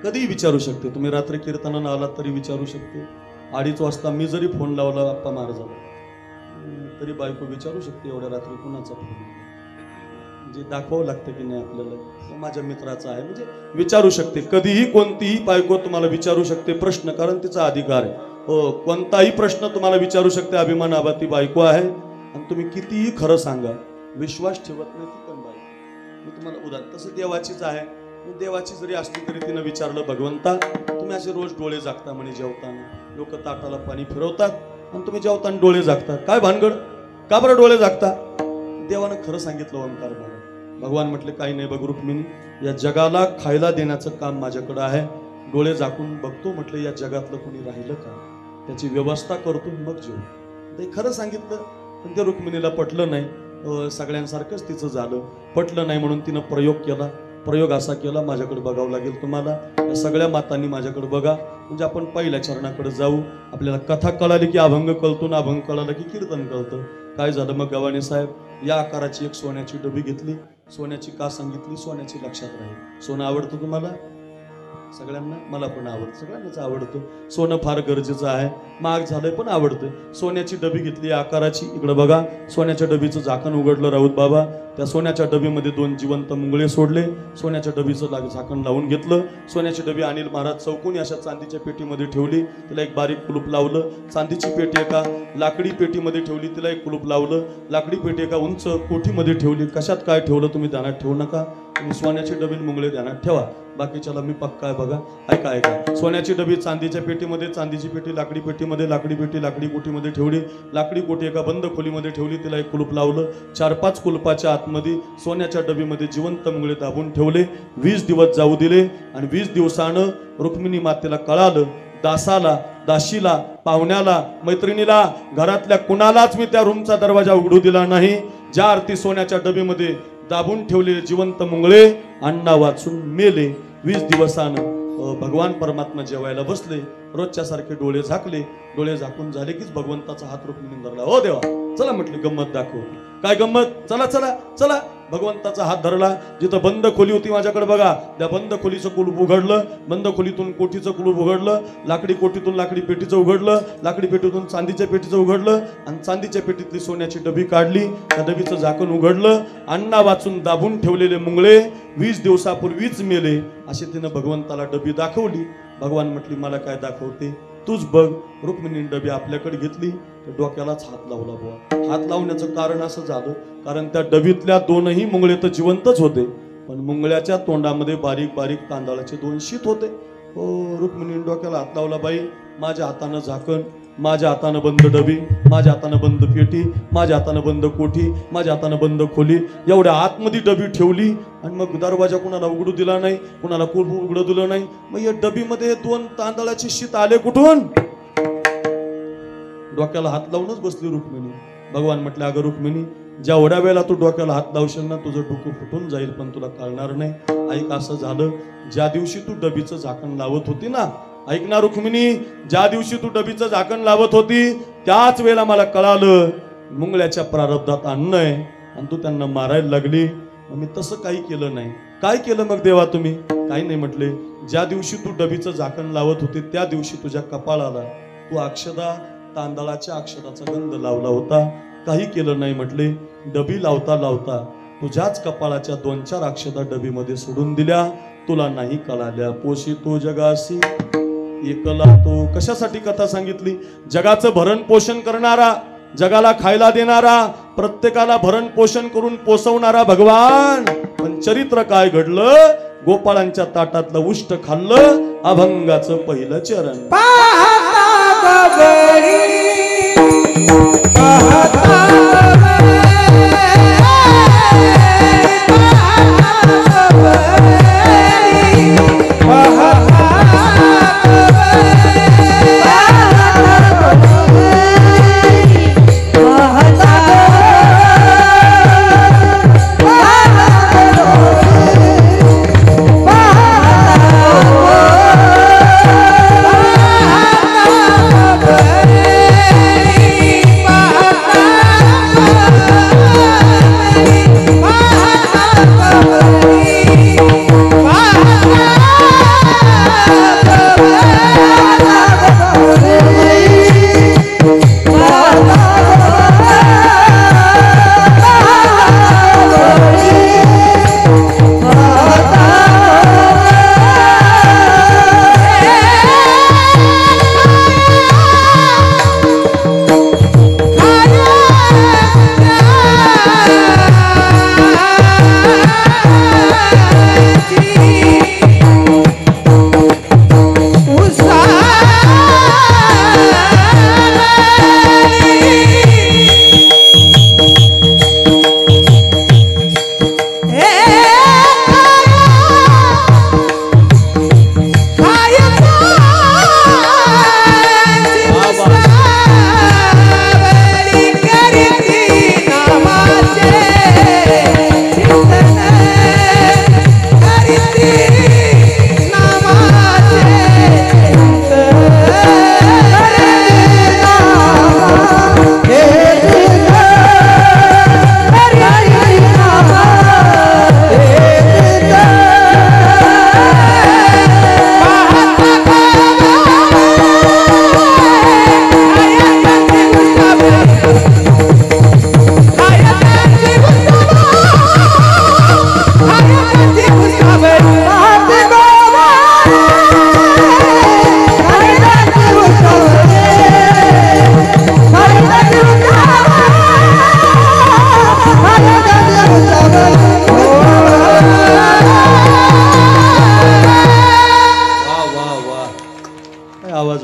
Speaker 1: कधीही विचारू शकते. तुम्ही रात्री कीर्तनानं आलात तरी विचारू शकते. 2:30 वाजता मी जरी फोन लावला अप्पा मार झाला तरी बायको विचारू शकते एवढ्या रात्री कुणाचा फोन, म्हणजे दाखवावं लागतं की नाही आपल्याला माझ्या मित्राचा आहे, म्हणजे विचारू शकते. कधीही कोणतीही बायको तुम्हाला विचारू शकते प्रश्न, कारण तिचा अधिकार आहे. हो, कोणताही प्रश्न तुम्हाला विचारू शकते. अभिमान आबाती बायको आहे आणि तुम्ही कितीही खरं सांगा विश्वास ठेवत नाही ती पण बायको. मी तुम्हाला उदाहरण, तसं देवाचीच आहे. देवाची जरी असली तरी तिनं विचारलं, भगवंता तुम्ही असे रोज डोळे झाकता म्हणे जेवताना, लोक ताटाला पाणी फिरवतात आणि तुम्ही जेवताना डोळे झाकता, काय भानगड, का बरं डोळे झाकता? देवानं खरं सांगितलं ओंकार मला. भगवान म्हटले काही नाही बघ रुक्मिणी, या जगाला खायला देण्याचं काम माझ्याकडे आहे. डोळे झाकून बघतो म्हटलं या जगातलं कोणी राहिलं का, त्याची व्यवस्था करतो मग जेव. ते खरं सांगितलं पण ते रुक्मिणीला पटलं नाही. सगळ्यांसारखंच तिचं झालं, पटलं नाही म्हणून तिनं प्रयोग केला. प्रयोग असा केला, माझ्याकडे बघावं लागेल तुम्हाला, या सगळ्या मातांनी माझ्याकडे बघा, म्हणजे आपण पहिल्या चरणाकडे जाऊ. आपल्याला कथा कळाली की अभंग कळतो ना, अभंग कळाला की कीर्तन कळतं. काय झालं मग गवाणे साहेब, या आकाराची एक सोन्याची डबी घेतली. सोन्याची का सांगितली? सोन्याची लक्षात राहील. सोनं आवडतं तुम्हाला सगळ्यांना? मला पण आवडतं, सगळ्यांनाच आवडतं. सोनं फार गरजेचं आहे, महाग झालंय पण आवडतं. सोन्याची डबी घेतली आकाराची. इकडे बघा, सोन्याच्या डबीचं झाकण उघडलं राऊत बाबा. त्या सोन्याच्या डबीमध्ये 2 जिवंत मुंगळे सोडले. सोन्याच्या डबीचं झाकण लावून घेतलं. सोन्याची डबी अनिल महाराज चौकोनी अशा चांदीच्या पेटीमध्ये ठेवली. तिला एक बारीक कुलूप लावलं. चांदीची पेटी एका लाकडी पेटीमध्ये ठेवली, तिला एक कुलूप लावलं. लाकडी पेटी एका उंच कोठीमध्ये ठेवली. कशात काय ठेवलं तुम्ही ध्यानात ठेवू नका, तुम्ही सोन्याची डबी मुंगळे ध्यानात ठेवा. बाकीच्याला मी पक्का आहे बघा. ऐका ऐका, सोन्याची डबी चांदीच्या पेटीमध्ये, चांदीची पेटी लाकडी पेटीमध्ये, लाकडी पेटी लाकडी कोठीमध्ये ठेवली. लाकडी कोठी एका बंद खोलीमध्ये ठेवली, तिला एक कुलूप लावलं. 4-5 कुलपाच्या आतमध्ये सोन्याच्या डबीमध्ये जिवंत मुंगळे दाबून ठेवले. 20 दिवस जाऊ दिले आणि 20 दिवसानं रुक्मिणी मातेला कळालं, दासाला, दाशीला, पाहुण्याला, मैत्रिणीला, घरातल्या कुणालाच मी त्या रूमचा दरवाजा उघडू दिला नाही. ज्या आरती सोन्याच्या डबीमध्ये दाबून ठेवलेले जिवंत मुंगळे अण्णा वाचून मेले. 20 दिवसानं भगवान परमात्मा जेवायला बसले. रोजच्या सारखे डोळे झाकले. डोळे झाकून झाले कीच भगवंताचा हात रुक्मिणीने धरला. हो देवा, चला म्हटले गंमत दाखव. काय गंमत? चला चला चला. भगवंताचा हात धरला. जिथं बंद खोली होती माझ्याकडे बघा, त्या बंद खोलीचं कुलूप उघडलं. बंद खोलीतून कोठीचं कुलूप उघडलं. लाकडी कोठीतून लाकडी पेटीचं उघडलं. लाकडी पेटीतून चांदीच्या पेटीचं उघडलं आणि चांदीच्या पेटीतली सोन्याची डबी काढली. त्या डबीचं झाकण उघडलं. अण्णा वाचून दाबून ठेवलेले मुंगळे 20 दिवसापूर्वीच मेले. अशी तिनं भगवंताला डबी दाखवली. भगवान म्हटली मला काय दाखवते? तूच बघ. रुक्मिणी डबी आपल्याकडे घेतली तर डोक्यालाच हात लावला बुवा. हात लावण्याचं कारण असं झालं कारण त्या डबीतल्या दोनही मुंगळे तर जिवंतच होते, पण मुंगळ्याच्या तोंडामध्ये बारीक बारीक तांदळाचे 2 शीत होते. हो, रुक्मिणी डोक्याला हात लावला. बाई, माझ्या हातानं झाकण, माझ्या हातानं बंद डबी, माझ्या हातानं बंद पेटी, माझ्या हातानं बंद कोठी, माझ्या हातानं बंद खोली, एवढ्या आतमध्ये डबी ठेवली आणि मग दरवाजा कुणाला उघडू दिला नाही, कुणाला कुलप उघडू दिलं नाही. मग या डबीमध्ये 2 तांदळाचे शीत आले कुठून? डोक्याला हात लावूनच बसली रुक्मिणी. भगवान म्हटले, अगं रुक्मिणी, जेवढ्या वेळेला तू डोक्याला हात लावशील ना तुझं डोकं फुटून जाईल, पण तुला कळणार नाही. ऐक, असं झालं ज्या दिवशी तू डबीचं झाकण लावत होती ना, ऐक ना रुक्मिणी, ज्या दिवशी तू डबीचं झाकण लावत होती त्याच वेळेला मला कळालं मुंगळ्याच्या प्रारब्धात अन्न आहे आणि तू त्यांना मारायला लागली. मी तसं काही केलं नाही. काय केलं मग देवा तुम्ही? काही नाही म्हटले. ज्या दिवशी तू डबीचं झाकण लावत होती त्या दिवशी तुझ्या कपाळाला तू अक्षदा, तांदळाच्या अक्षराचा गंध लावला होता. काही केलं नाही म्हटले. डबी लावता लावता तुझ्याच कपाळाच्या 2-4 अक्षदा डबीमध्ये सोडून दिल्या. तुला नाही कळाल्या. पोषी तो जगासी एकला तो. कशासाठी कथा सांगितली? जगाचं भरण पोषण करणारा, जगाला खायला देणारा, प्रत्येकाला भरण पोषण करून पोसवणारा भगवान. पण चरित्र काय घडलं? गोपाळांच्या ताटातलं उष्ट खाल्लं, अभंगाचं पहिलं चरण.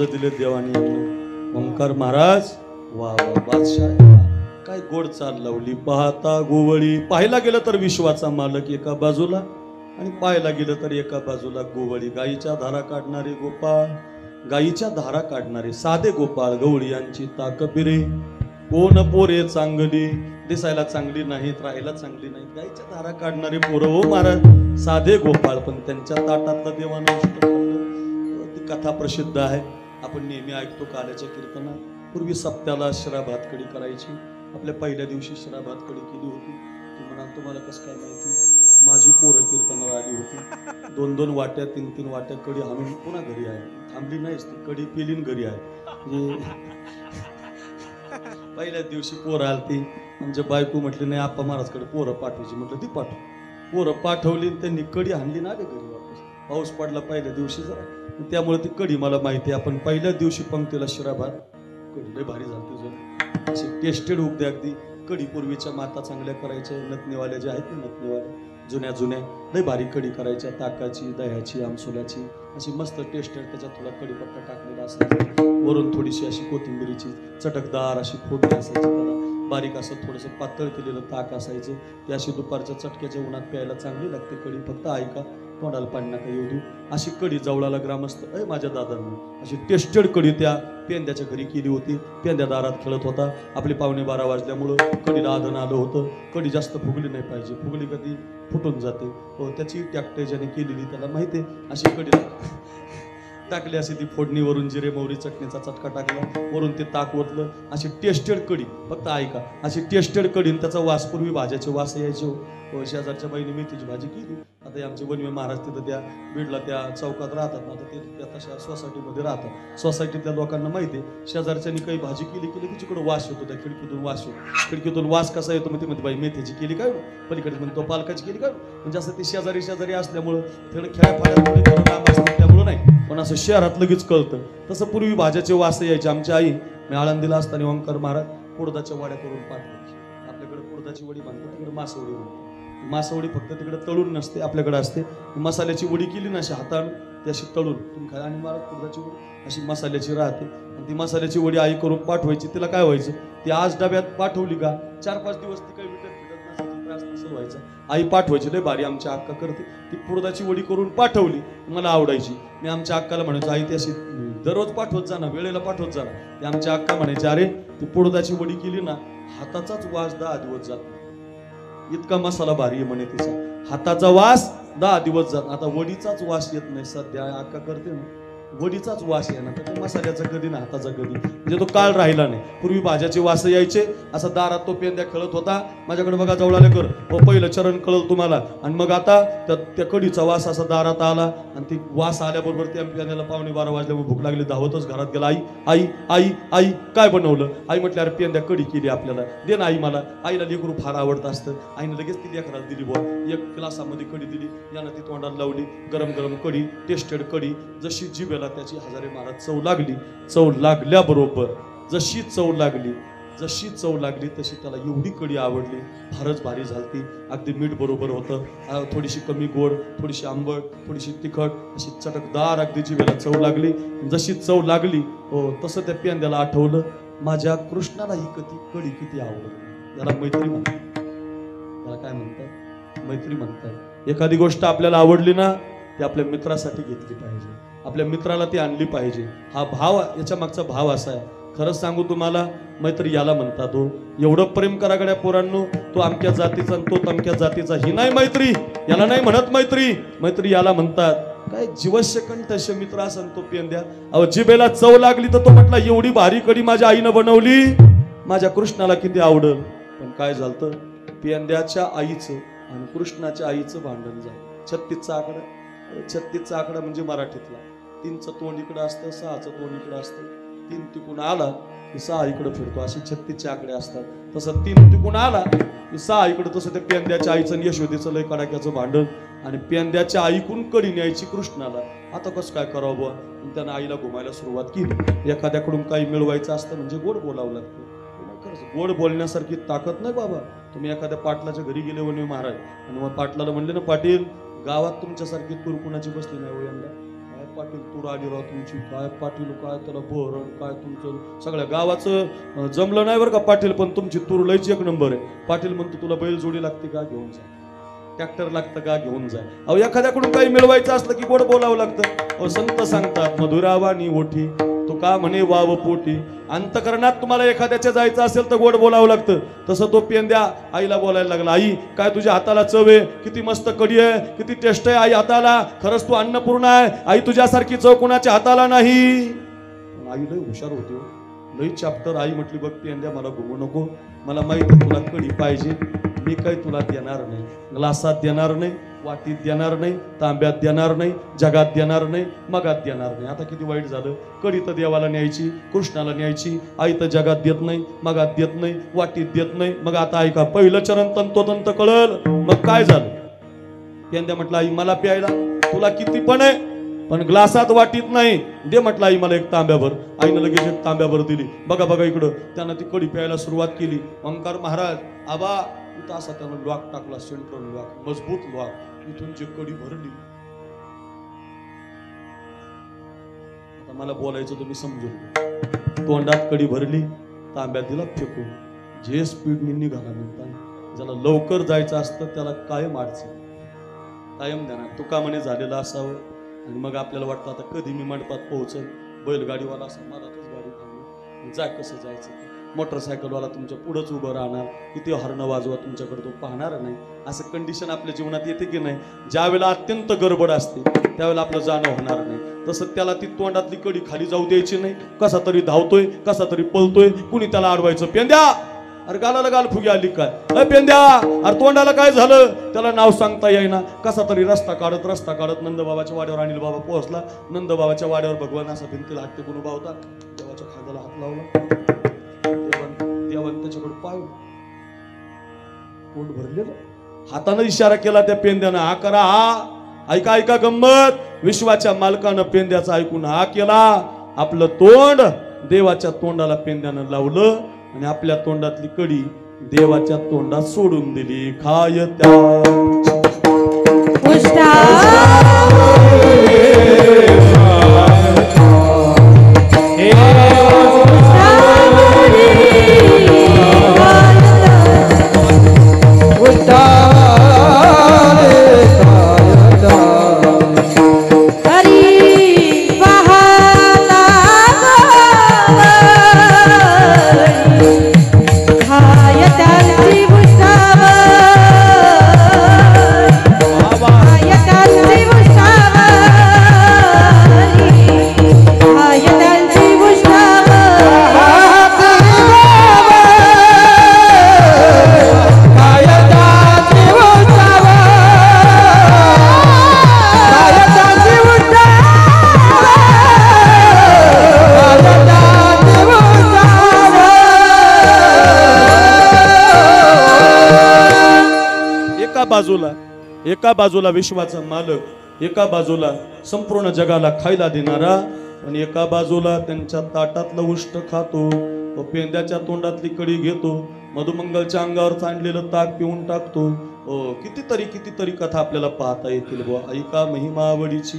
Speaker 1: दिले देवानी. ओंकार महाराज वा वा, बादशाह काय गोड चाल लावली. पाहता गोवळी. पाहायला गेलं तर विश्वाचा मालक एका बाजूला आणि पाहायला गेलं तर एका बाजूला गोवळी. गायीच्या धारा काढणारे गोपाळ, गायीच्या धारा काढणारे साधे गोपाळ. गवळी यांची ताकपिरे. कोण पोरे चांगली, दिसायला चांगली नाहीत, राहायला चांगली नाहीत. गायीच्या धारा काढणारे पोरं हो महाराज, साधे गोपाळ. पण त्यांच्या ताटातलं देवानं ती कथा प्रसिद्ध आहे. आपण नेहमी ऐकतो काल्याच्या कीर्तनात. पूर्वी सप्त्याला शिरा भातकडी करायची. आपल्या पहिल्या दिवशी शिरा भातकडी केली होती. ती म्हणाल तुम्हाला कसं काय माहिती? माझी पोरं कीर्तनाला आली होती. 2-2 वाट्या 3-3 वाट्या कडी आणून पुन्हा घरी आहे. थांबली नाहीच ती कडी, पिलीन घरी आहे. म्हणजे पहिल्या दिवशी पोरं आलती. म्हणजे बायको म्हटली नाही आप्पा महाराजकडे पोरं पाठवायची. म्हटलं ती पाठव. पोरं पाठवली, त्यांनी कडी आणली ना आले घरी वापस. पाऊस पडला पहिल्या दिवशी जरा, त्यामुळे ती कढी मला माहिती आहे. आपण पहिल्या दिवशी पंक्तीला शिरा भात कढी लय भारी झालती जण, अशी टेस्टेड होते अगदी. कढी पूर्वीच्या माता चांगल्या करायच्या, नतनीवाल्या ज्या आहेत ना, नतनीवाल्या जुन्या जुन्या लय भारी कढी करायच्या, ताकाची, दह्याची, आमसुलाची, अशी मस्त टेस्टेड. त्याच्यात थोडा कढीपत्ता टाकलेला असायचा, वरून थोडीशी अशी कोथिंबिरीची चटकदार अशी फोडणी असायची, त्याला बारीक असं थोडंसं पातळ केलेलं ताक असायचं. ती अशी दुपारच्या चटक्याच्या उन्हात प्यायला चांगली लागते कढी. फक्त ऐका, तोंडाला पाणी नका येऊ देऊ. अशी कढी जवळाला ग्रामस्थ माझ्या दादांनी अशी टेस्टेड कढी त्या पेंद्याच्या घरी केली होती. पेंद्या दारात खेळत होता. आपली 11:15 वाजल्यामुळं कढीला आधन आलं होतं. कढी जास्त फुगली नाही पाहिजे, फुगली कधी फुटून जाते. त्याची टॅक्टर ज्याने केलेली त्याला माहिती आहे. अशी कढी टाकली, अशी ती फोडणी, वरून जिरे मोहरी चटणीचा चटका टाकला, वरून ते ताक ओतलं. अशी टेस्टेड कढी, फक्त ऐका, अशी टेस्टेड कढी. त्याचा वास, पूर्वी भाज्याचे वास यायचे. शेजारच्या बाईने मेथीची भाजी केली. आता आमचे वनवे महाराज तिथं त्या बीडला त्या चौकात राहतात ना, आता ते त्या तशा सोसायटीमध्ये राहतात. सोसायटीतल्या लोकांना माहिती आहे, शेजारच्यानी काही भाजी केली की तिच्याकडे वास येतो, त्या खिडकीतून वास येतो. खिडकीतून वास कसा येतो मग ती म्हणते, बाई मेथीची केली काय, पलीकडे म्हणतो पालकाची केली काय. म्हणजे असं ते शेजारी शेजारी असल्यामुळं थोडं खेळापाड्यात त्यामुळं नाही, पण असं शहरात लगेच कळतं. तसं पूर्वी भाज्याचे वास यायचे. आमची आई, मी आळंदीला असताना ओंकार महाराज कुडदाच्या वड्या करून पाठवायची. आपल्याकडे कुडदाची वडी म्हणतात, तिकडे मासवडी म्हणतात. मासवडी फक्त तिकडे तळून नसते, आपल्याकडे असते. मसाल्याची वडी केली ना अशी हाताळून, ती अशी तळून तुम्ही खा. आणि महाराज कुडदाची वडी अशी मसाल्याची राहते. आणि ती मसाल्याची वडी आई करून पाठवायची. तिला काय व्हायचं, ती आज डब्यात पाठवली का 4-5 दिवस ती काही विकत नसायची, त्रास नसेल व्हायचा. आई पाठवायची, लय भारी आमच्या अक्का करते. ती कुडदाची वडी करून पाठवली, मला आवडायची. मी आमच्या अक्काला म्हणायचो, आई ती अशी दररोज पाठवत जा ना, वेळेला पाठवत जा ना. ती आमच्या अक्का म्हणायची, अरे ती कुडदाची वडी केली ना, हाताचाच वास 10 दिवस जात, इतका मसाला भारी आहे म्हणे तिचा. हाताचा वास 10 दिवस जात. आता वडीचाच वास येत नाही सध्या, अक्का करते ना, वडीचाच वास आहे ना, तर मसाल्याचा कधी ना हाताचा कधी, म्हणजे तो काळ राहिला नाही. पूर्वी भाज्याचे वास यायचे. असा दारात तो पेंद्या खेळत होता. माझ्याकडे बघा जवळाले कर, पहिलं चरण कळलं तुम्हाला. आणि मग आता त्या कढीचा वास असा दारात आला, आणि ती वास आल्याबरोबर त्या पेंद्याला 11:15 वाजल्यामुळे भूक लागली, धावतच घरात गेला. आई आई आई आई काय बनवलं. आई म्हटलं, अरे पेंद्या कढी केली आपल्याला, दे ना आई मला. आईला लेकरू फार आवडतं असतं. आईने लगेच ती लेकराला दिली. बुवा 1 ग्लासामध्ये कढी दिली, यानं ती तोंडाला लावली. गरम गरम कढी, टेस्टेड कढी. जशी जिभेला त्याची हजारे महाराज चव लागली. चव लागल्याबरोबर जशी चव लागली तशी त्याला एवढी कढी आवडली, फारच भारी झालती. अगदी मीठ बरोबर होतं, थोडीशी कमी गोड, थोडीशी आंबट, थोडीशी तिखट, अशी चटकदार अगदी जिभेला चव लागली. जशी चव लागली तसं त्या पेंद्याला आठवलं, माझ्या कृष्णाला ही कढी किती आवडली. याला मैत्री म्हणतात. याला काय म्हणतात, मैत्री म्हणतात. एखादी गोष्ट आपल्याला आवडली ना, ती आपल्या मित्रासाठी घेतली पाहिजे, आपल्या मित्राला ती आणली पाहिजे. हा भाव, याच्या मागचा भाव असा आहे. खरंच सांगू तुम्हाला, मैत्री याला म्हणतात. एवढं प्रेम करा गड्या पोरांनो, तो अमक्या जातीचा आणि तो तमक्या जातीचा, ही नाही मैत्री. याला नाही म्हणत मैत्री. मैत्री याला म्हणतात. काय जीवस्य कंठस्य मित्र असन तो पेंद्या. जिभेला चव लागली तर तो म्हटला, एवढी भारी कढी माझ्या आईनं बनवली, माझ्या कृष्णाला किती आवडल. पण काय झालं, पेंद्याच्या आईचं आणि कृष्णाच्या आईचं भांडण झालं. 36चा आकडा. 36चा आकडा म्हणजे मराठीतला 3चं तोंड इकडं असतं, 6चं तोंड इकडं असतं. 3 तिकून आला की 6 इकडं फिरतो, असे 36चे आकडे असतात. तसं 3 तिकून आला की 6 इकडं. तसं ते पेंद्याच्या आईचं आणि यशोदेचं लय कडाक्याचं भांडण. आणि पेंद्याच्या आईकून कढी न्यायची कृष्णाला. आता कसं काय करावं बुवा. त्यानं आईला घुमायला सुरुवात केली. एखाद्याकडून काही मिळवायचं असतं म्हणजे गोड बोलावं लागतं. गोड बोलण्यासारखी ताकद नाही बाबा. तुम्ही एखाद्या पाटलाच्या घरी गेले वनवे महाराज, आणि मग पाटलाला म्हणले ना, पाटील गावात तुमच्यासारखी तूर कुणाची बसली नाही हो यंदा. काय पाटील तूर आली राव तुमची, काय पाटील काय त्याला बोरण, काय तुमचं सगळ्या गावाचं जमलं नाही बरं का पाटील, पण तुमची तूर लयची 1 नंबर आहे. पाटील म्हणतो, तुला बैल जोडी लागते का, घेऊन जा. ट्रॅक्टर लागतं का, घेऊन जा. अहो एखाद्याकडून काही मिळवायचं असलं की गोड बोलावं लागतं. संत सांगतात, मधुरावानी ओठी तो का म्हणे वाव पोटी. अंतकरणात तुम्हाला एखाद्याच्या जायचं असेल तर गोड बोलावं लागतं. तसं तो पेंद्या आईला बोलायला लागला, आई काय तुझ्या हाताला चव आहे, किती मस्त कढी आहे, किती टेस्ट आहे आई हाताला, खरंच तू अन्नपूर्णा आहे आई, तुझ्यासारखी चव कुणाच्या हाताला नाही. आई लय हुशार होती, लई चॅप्टर. आई म्हटली, बघ पेंद्या मला घुमू नको, मला माहिती तुला कढी पाहिजे, मी काही तुला देणार नाही, ग्लासात देणार नाही, वाटीत देणार नाही, तांब्यात देणार नाही, जगात देणार नाही, मगात देणार नाही. आता किती वाईट झालं. कढी तर देवाला न्यायची, कृष्णाला न्यायची, आई तर जगात देत नाही, मगात देत नाही, वाटीत देत नाही. मग आता ऐका, पहिलं चरण तंतोतंत कळल. मग काय झालं, पेंद्या म्हटलं, आई मला प्यायला तुला किती पण आहे पण ग्लासात वाटीत नाही. दे म्हटलं आई मला एक तांब्याभर. आईनं लगेच एक तांब्याभर दिली. बघा बघा इकडं त्यानं ती कडी प्यायला सुरुवात केली. ओंकार महाराज आबा इथं असा त्यानं लॉक टाकला, सेंट्रल लॉक, मजबूत लॉक. इथून जी कडी भरली, आता मला बोलायचं तुम्ही समजून. तोंडात कडी भरली, तांब्यात दिला फेकून. जे स्पीडने निघाला म्हणता, ज्याला लवकर जायचं असतं त्याला कायम अडचण, कायम ध्यानात तुका म्हणे झालेलं असावं. आणि मग आपल्याला वाटतं आता कधी मी मंडपात पोहोचल. बैलगाडीवाला असं मधातच गाडी थांबली, जा कसं जायचं. मोटरसायकलवाला तुमच्या पुढंच उभं राहणार, किती हॉर्न वाजवा तुमच्याकडे तो पाहणार नाही. असं कंडिशन आपल्या जीवनात येते की नाही. ज्या वेळेला अत्यंत गडबड असते त्यावेळेला आपलं जाणं होणार नाही. तसं त्याला ती तोंडातली कडी खाली जाऊ द्यायची नाही. कसा तरी धावतोय, कसा तरी पळतोय, कुणी त्याला अडवायचं. पेंद्या, अरे गालाला गाल फुगी आली काय, अरे पेंद्या, अरे तोंडाला काय झालं, त्याला नाव सांगता येईना. कसा तरी रस्ता काढत नंदबाबाच्या वाड्यावर अनिल बाबा पोहोचला. नंदबाबाच्या वाड्यावर भगवान असा भिंतीला हात टेकून उभा होता. देवाच्या खांद्याला हात लावला. देवाने त्याच्याकडे पाहिलं, पोट भरलेलं. हाताने इशारा केला त्या पेंद्यानं, हा करा हा. ऐका ऐका गंमत. विश्वाच्या मालकानं पेंद्याचा ऐकून हा केला. आपलं तोंड देवाच्या तोंडाला पेंद्यानं लावलं आणि आपल्या तोंडातली कडी देवाच्या तोंडात सोडून दिली. खाय त्या एका बाजूला विश्वाचा मालक, एका बाजूला संपूर्ण जगाला खायला देणारा, आणि एका बाजूला त्यांच्या ताटातलं उष्ट खातो व पेंद्याच्या तोंडातली कडी घेतो. मधुमंगलच्या अंगावर सांडलेलं ताक पिऊन टाकतो. कितीतरी कथा आपल्याला पाहता येतील बुवा. ऐका महिमावडीची,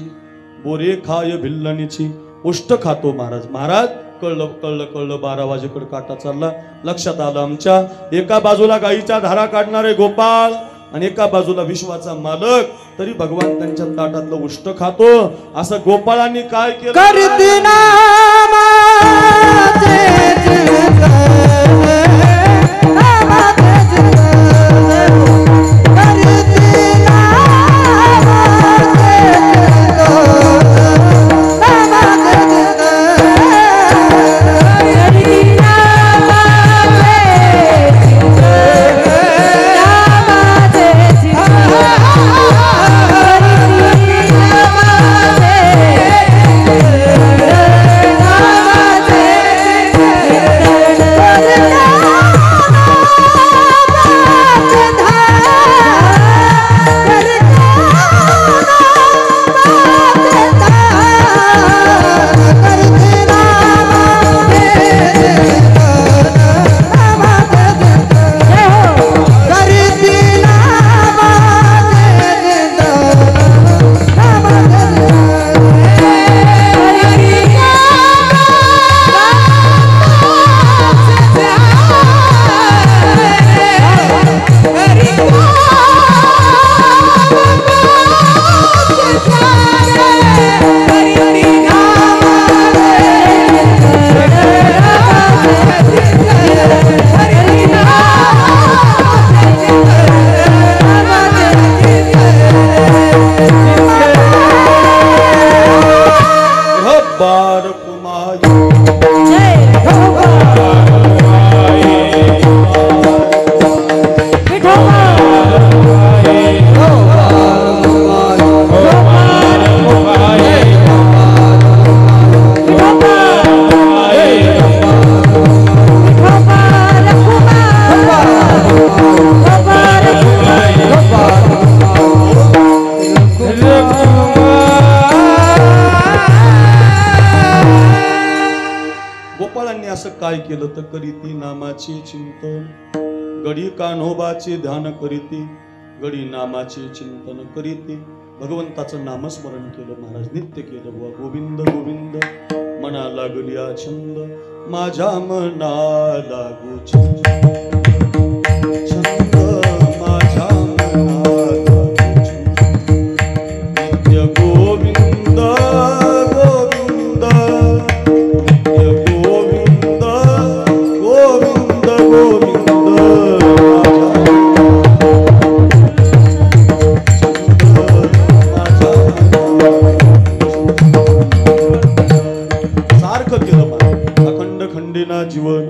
Speaker 1: बोरे खाय भिल्लणीची. उष्ट खातो महाराज. महाराज कळलं 12 वाजेकडे काटा चालला. लक्षात आलं आमच्या. एका बाजूला गाईच्या धारा काढणारे गोपाळ आणि एका बाजूला विश्वाचा मालक, तरी भगवान त्यांच्या ताटातलं उष्ट खातो. असं गोपाळांनी काय केलं,
Speaker 2: Come on.
Speaker 1: असं काय केलं तर करीती नामाचे चिंतन, गडी कान्होबाचे ध्यान करीती, गडी नामाचे चिंतन करीती, भगवंताचं नामस्मरण केलं महाराज, नित्य केलं बुवा. गोविंद गोविंद मना लागलिया छंद, माझ्या मना लागू छंद, छंद माझ्या मना लागू छंद, नित्य गोविंद गोविंद, नित्य गोविंद गोविंद गोविंद, सारखं केलं मला. अखंड खंडेना जीवन,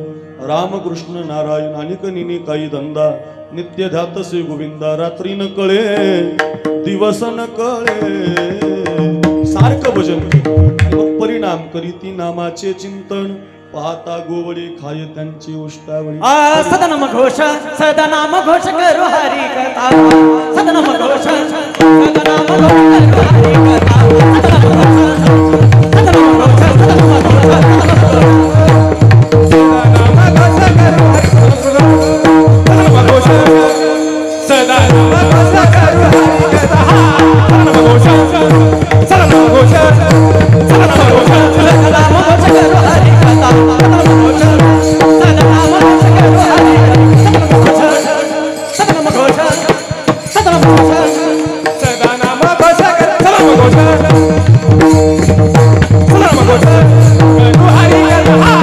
Speaker 1: रामकृष्ण नारायण अनेक निनी काही धंदा, नित्य ध्यातसे गोविंदा, रात्री न कळे दिवस न कळे, सारखं भजन केलं. मग परिणाम करीती नामाचे चिंतन, पाहता गोवळी खाय त्यांची उष्टावळी.
Speaker 2: सदनाम घोष, सदनाम घोष करू हरी कथा, सदनाम घोष, सदनाम घोष करू हरी कथा, सदनाम घोष, सदनाम घोष, सदनाम घोष करू हरी कथा, सदनाम घोष, सदनाम घोष, सदनाम घोष, सदनाम घोष करू हरी कथा, सदनाम घोष, सदनाम घोष करू हरी कथा, सदनाम घोष, सदनाम घोष, सदनाम घोष, सदनाम घोष, सदनाम घोष करू हरी कथा,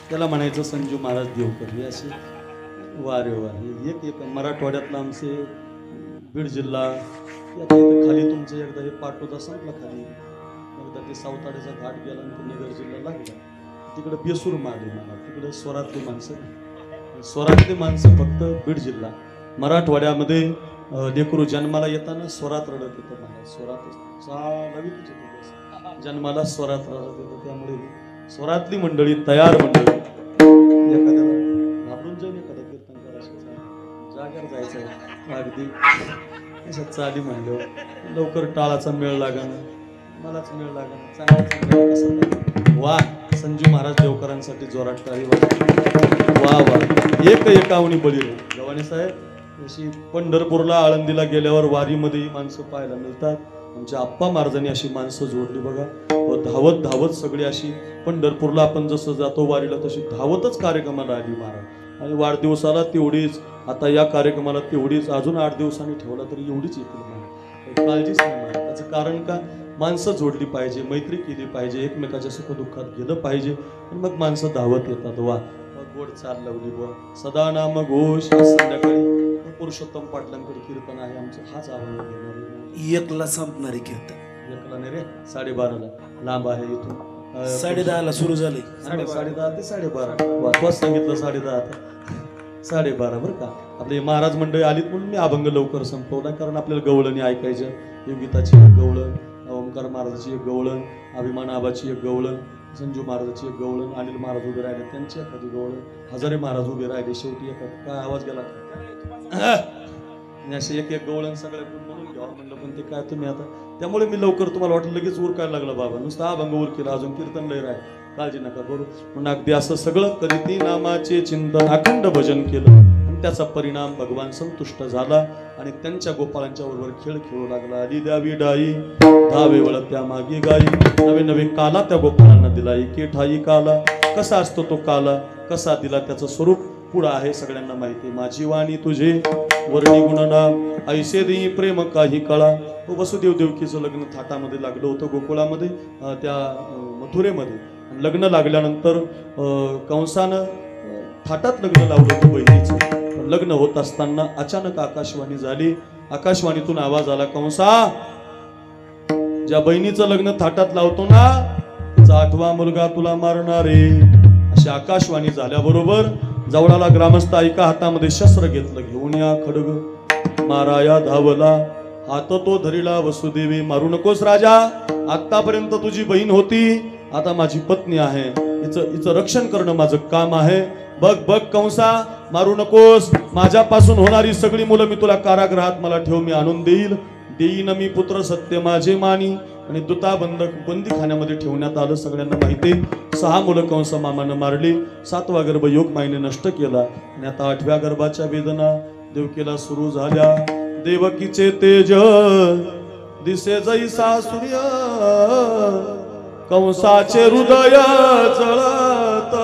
Speaker 1: त्याला म्हणायचं संजू महाराज देवकर, हे असे वारे वारे एक एक मराठवाड्यातला आमचे बीड जिल्हा, आता इथं खाली तुमचं एकदा हे पाटोदा संपला, खाली एकदा ते सावताड्याचा घाट गेला आणि ते नगर जिल्हा लागला, तिकडं बेसूर मारली मला, तिकडं स्वरातली माणसं, स्वरातली माणसं फक्त बीड जिल्हा. मराठवाड्यामध्ये लेकरू जन्माला येताना स्वरात रडत येतं, मला स्वरात जन्माला स्वरात रडत येतं, त्यामुळे स्वरातली मंडळी, तयार मंडळी सांगायचं अगदी अशा चाली म्हणलो लवकर टाळाचा मेळ लागाना मलाच मेळ लागाना चांगला कसं वा संजू महाराज देवकरांसाठी जोरात टाळी वा वा एक एकावणी बळी गव्हाणे साहेब अशी पंढरपूरला आळंदीला गेल्यावर वारीमध्ये ही माणसं पाहायला मिळतात आमच्या आप्पा महाराजांनी अशी माणसं जोडली बघा व धावत धावत सगळी अशी पंढरपूरला आपण जसं जातो वारीला तशी धावतच कार्यक्रमाला आली महाराज आणि वाढदिवसाला तेवढीच आता या कार्यक्रमाला तेवढीच अजून 8 दिवसांनी ठेवला तरी एवढीच येतील महाराज काळजीच नाही महाराज त्याचं कारण का माणसं जोडली पाहिजे मैत्री केली पाहिजे एकमेकाच्या सुखदुःखात गेलं पाहिजे आणि मग माणसं धावत येतात वा गोड चाल लावली बुवा सदा नाम घोष संध्याकाळी पुरुषोत्तम पाटलांकडे कीर्तन आहे आमचं हाच आव्हान घेणार
Speaker 3: एकला संपणारी कीर्तन
Speaker 1: एकला नाही रे 12:30ला लांब आहे इथून
Speaker 3: 10:30ला सुरू झाले
Speaker 1: 10:30 ते 12:30 वाच सांगितलं 10:30 12:30 बरं का आपले महाराज मंडळी आलीत म्हणून मी अभंग लवकर संपवला कारण आपल्याला गवळणी ऐकायचं योगिताची एक गवळण ओंकार महाराजाची एक गवळण अभिमान आबाची एक गवळण संजू महाराजाची एक गवळण अनिल महाराज उभे राहिले त्यांची एखादी गवळण हजारे महाराज उभे राहिले शेवटी काय आवाज गेला असे एक गवळण सगळे म्हणून घ्यावं म्हणलं पण ते काय तुम्ही आता त्यामुळे मी लवकर तुम्हाला वाटलं लगेच उरकायला लागलं बाबा नुसतं अभंग उर केला अजून कीर्तन लय राय काळजी नका करू म्हणून अगदी असं सगळं करीती नामाचे चिंतन अखंड भजन केलं आणि त्याचा परिणाम भगवान संतुष्ट झाला आणि त्यांच्या गोपाळांच्या बरोबर खेळ खेळू लागला आली द्यावी डाई धावे वळ त्या मागे गाई नवे नवे काला त्या गोपाळांना दिला एके ठाई काला कसा असतो तो काला कसा दिला त्याचं स्वरूप पुढं आहे सगळ्यांना माहिती माझी वाणी तुझे वर्णी गुणनाम ऐसे देई प्रेम काही कळा वसुदेव देवकीचं लग्न थाटामध्ये लागलं होतं गोकुळामध्ये त्या मथुरेमध्ये लग्न लागल्यानंतर कंसानं थाटात लग्न लावलं होतं बहिणीचं लग्न होत असताना अचानक आकाशवाणी झाली आकाशवाणीतून आवाज आला कंसा ज्या बहिणीचं लग्न थाटात लावतो ना त्याचा 8वा मुलगा तुला मारणार आहे अशी आकाशवाणी झाल्याबरोबर जवळाला ग्रामस्थ ऐका हातामध्ये शस्त्र घेतलं घेऊन या खडग माराया धावला हात तो धरिला वसुदेवी मारू नकोस राजा आतापर्यंत तुझी बहीण होती आता माझी पत्नी आहे हिचं रक्षण करणं माझं काम आहे बघ बघ कंसा मारू नकोस माझ्यापासून होणारी सगळी मुलं मी तुला कारागृहात मला ठेव मी आणून देईन मी पुत्र सत्य माझे मानी आणि बंदीखान्यामध्ये ठेवण्यात आलं सगळ्यांना माहिती 6 मुलं कंस मामानं मारली 7वा गर्भ योग माईने नष्ट केला आणि आता 8व्या गर्भाच्या वेदना देवकीला सुरू झाल्या देवकीचे तेज दिसे जैसा सूर्य कंसाचे हृदय जळत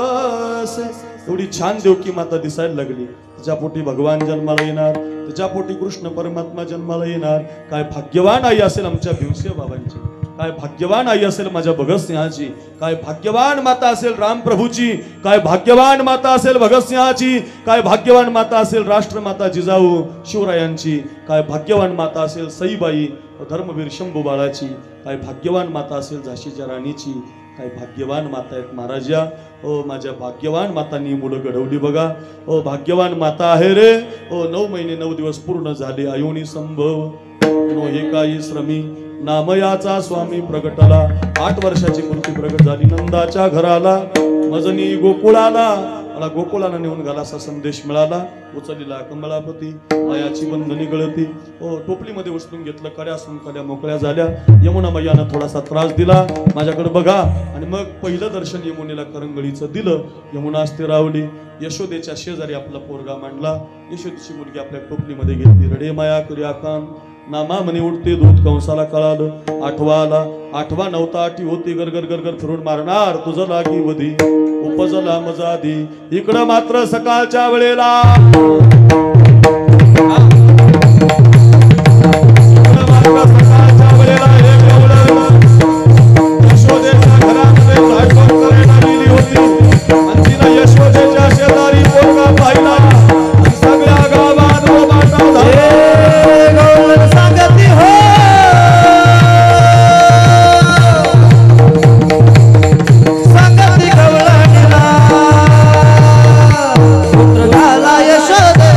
Speaker 1: असे एवढी छान देवकी माता दिसायला लागली तिच्या पोटी भगवान जन्माला येणार तिच्या पोटी कृष्ण परमात्मा जन्माला येणार काय भाग्यवान आई असेल आमच्या भिवसे बाबांची काय भाग्यवान आई असेल माझ्या भगतसिंहाची काय भाग्यवान माता असेल रामप्रभूची काय भाग्यवान माता असेल भगतसिंहाची काय भाग्यवान माता असेल राष्ट्रमाता जिजाऊ शिवरायांची काय भाग्यवान माता असेल सईबाई धर्मवीर शंभू बाळाची काय भाग्यवान माता असेल झाशीच्या राणीची काय भाग्यवान माता आहेत महाराजा ओ माझ्या भाग्यवान मातांनी मुलं घडवली बघा ओ भाग्यवान माता आहे रे ओ 9 महिने 9 दिवस पूर्ण झाले अयोनी संभव नो हे काही श्रमी नामयाचा स्वामी प्रगटला 8 वर्षाची मूर्ती प्रगट झाली नंदाच्या घराला मजनी गोकुळाला मला गोकुळाला नेऊन घाला असा संदेश मिळाला उचललेला कमलापती मायाची बंधनी गळती ओ टोपलीमध्ये उचलून घेतलं कड्या कड्या मोकळ्या झाल्या यमुना मैयानं थोडासा त्रास दिला माझ्याकडे बघा आणि मग पहिलं दर्शन यमुनेला करंगळीचं दिलं यमुना स्थिरावली यशोदेच्या शेजारी आपला पोरगा मांडला यशोदेची मुलगी आपल्या टोपलीमध्ये घेतली रडे माया करूया काम नामा म्हणे उठते दूध कंसाला कळालं 8वा आला 8वा नव्हता 8 होती गरगर गरगर फिरून मारणार तुझं लागी वधी उपजला मजादी इकडं मात्र सकाळच्या वेळेला यशोदेच्या घरामध्ये झाडझूड करायला गेली होती आणि तिनं यशोदेच्या शेजारी पोरगा पाहिला सगळ्या गावात बोबाटा झाला
Speaker 3: यशोदे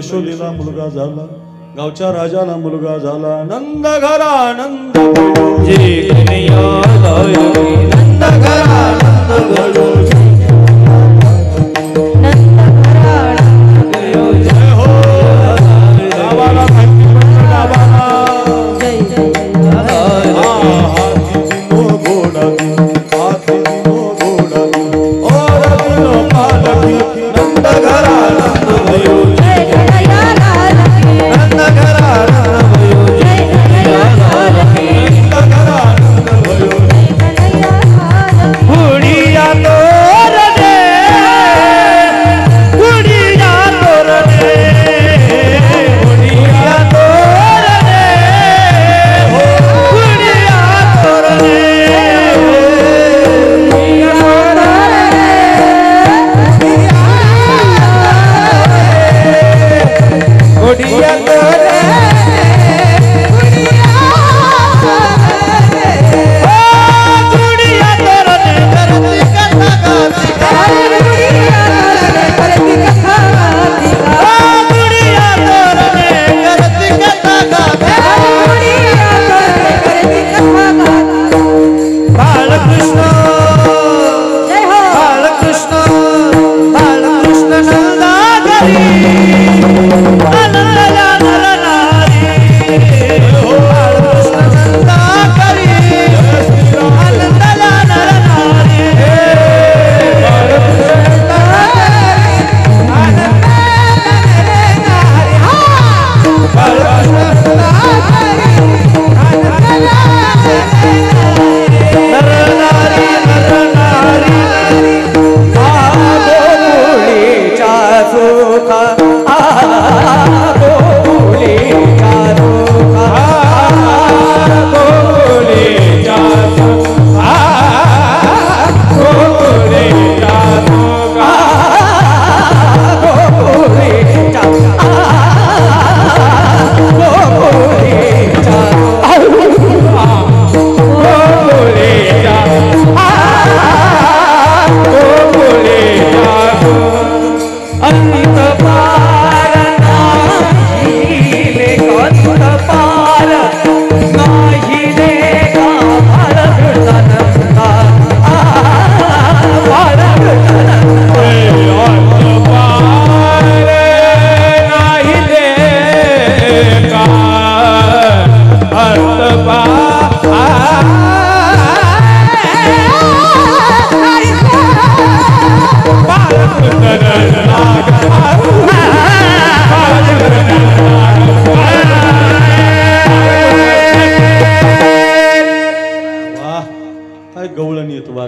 Speaker 1: यशोदेला मुलगा झाला गावच्या राजाला मुलगा झाला नंद घरा नंद भयो
Speaker 2: जे कन्हैया लायो नंद घरा नंद भयो
Speaker 1: जय हो गावाला माहिती पडलं गावाला हाती दिनो घोडा दिन हाती दिनो घोडा दिन और दिनो पालकी नंद घरा नंद भयो
Speaker 2: नंद घरा नंद भयो
Speaker 1: नंद घरा नंद भयो
Speaker 2: गुडिया तोर दे गुडिया तोर दे गुडिया तोर दे हो गुडिया तोर दे गुडिया तोर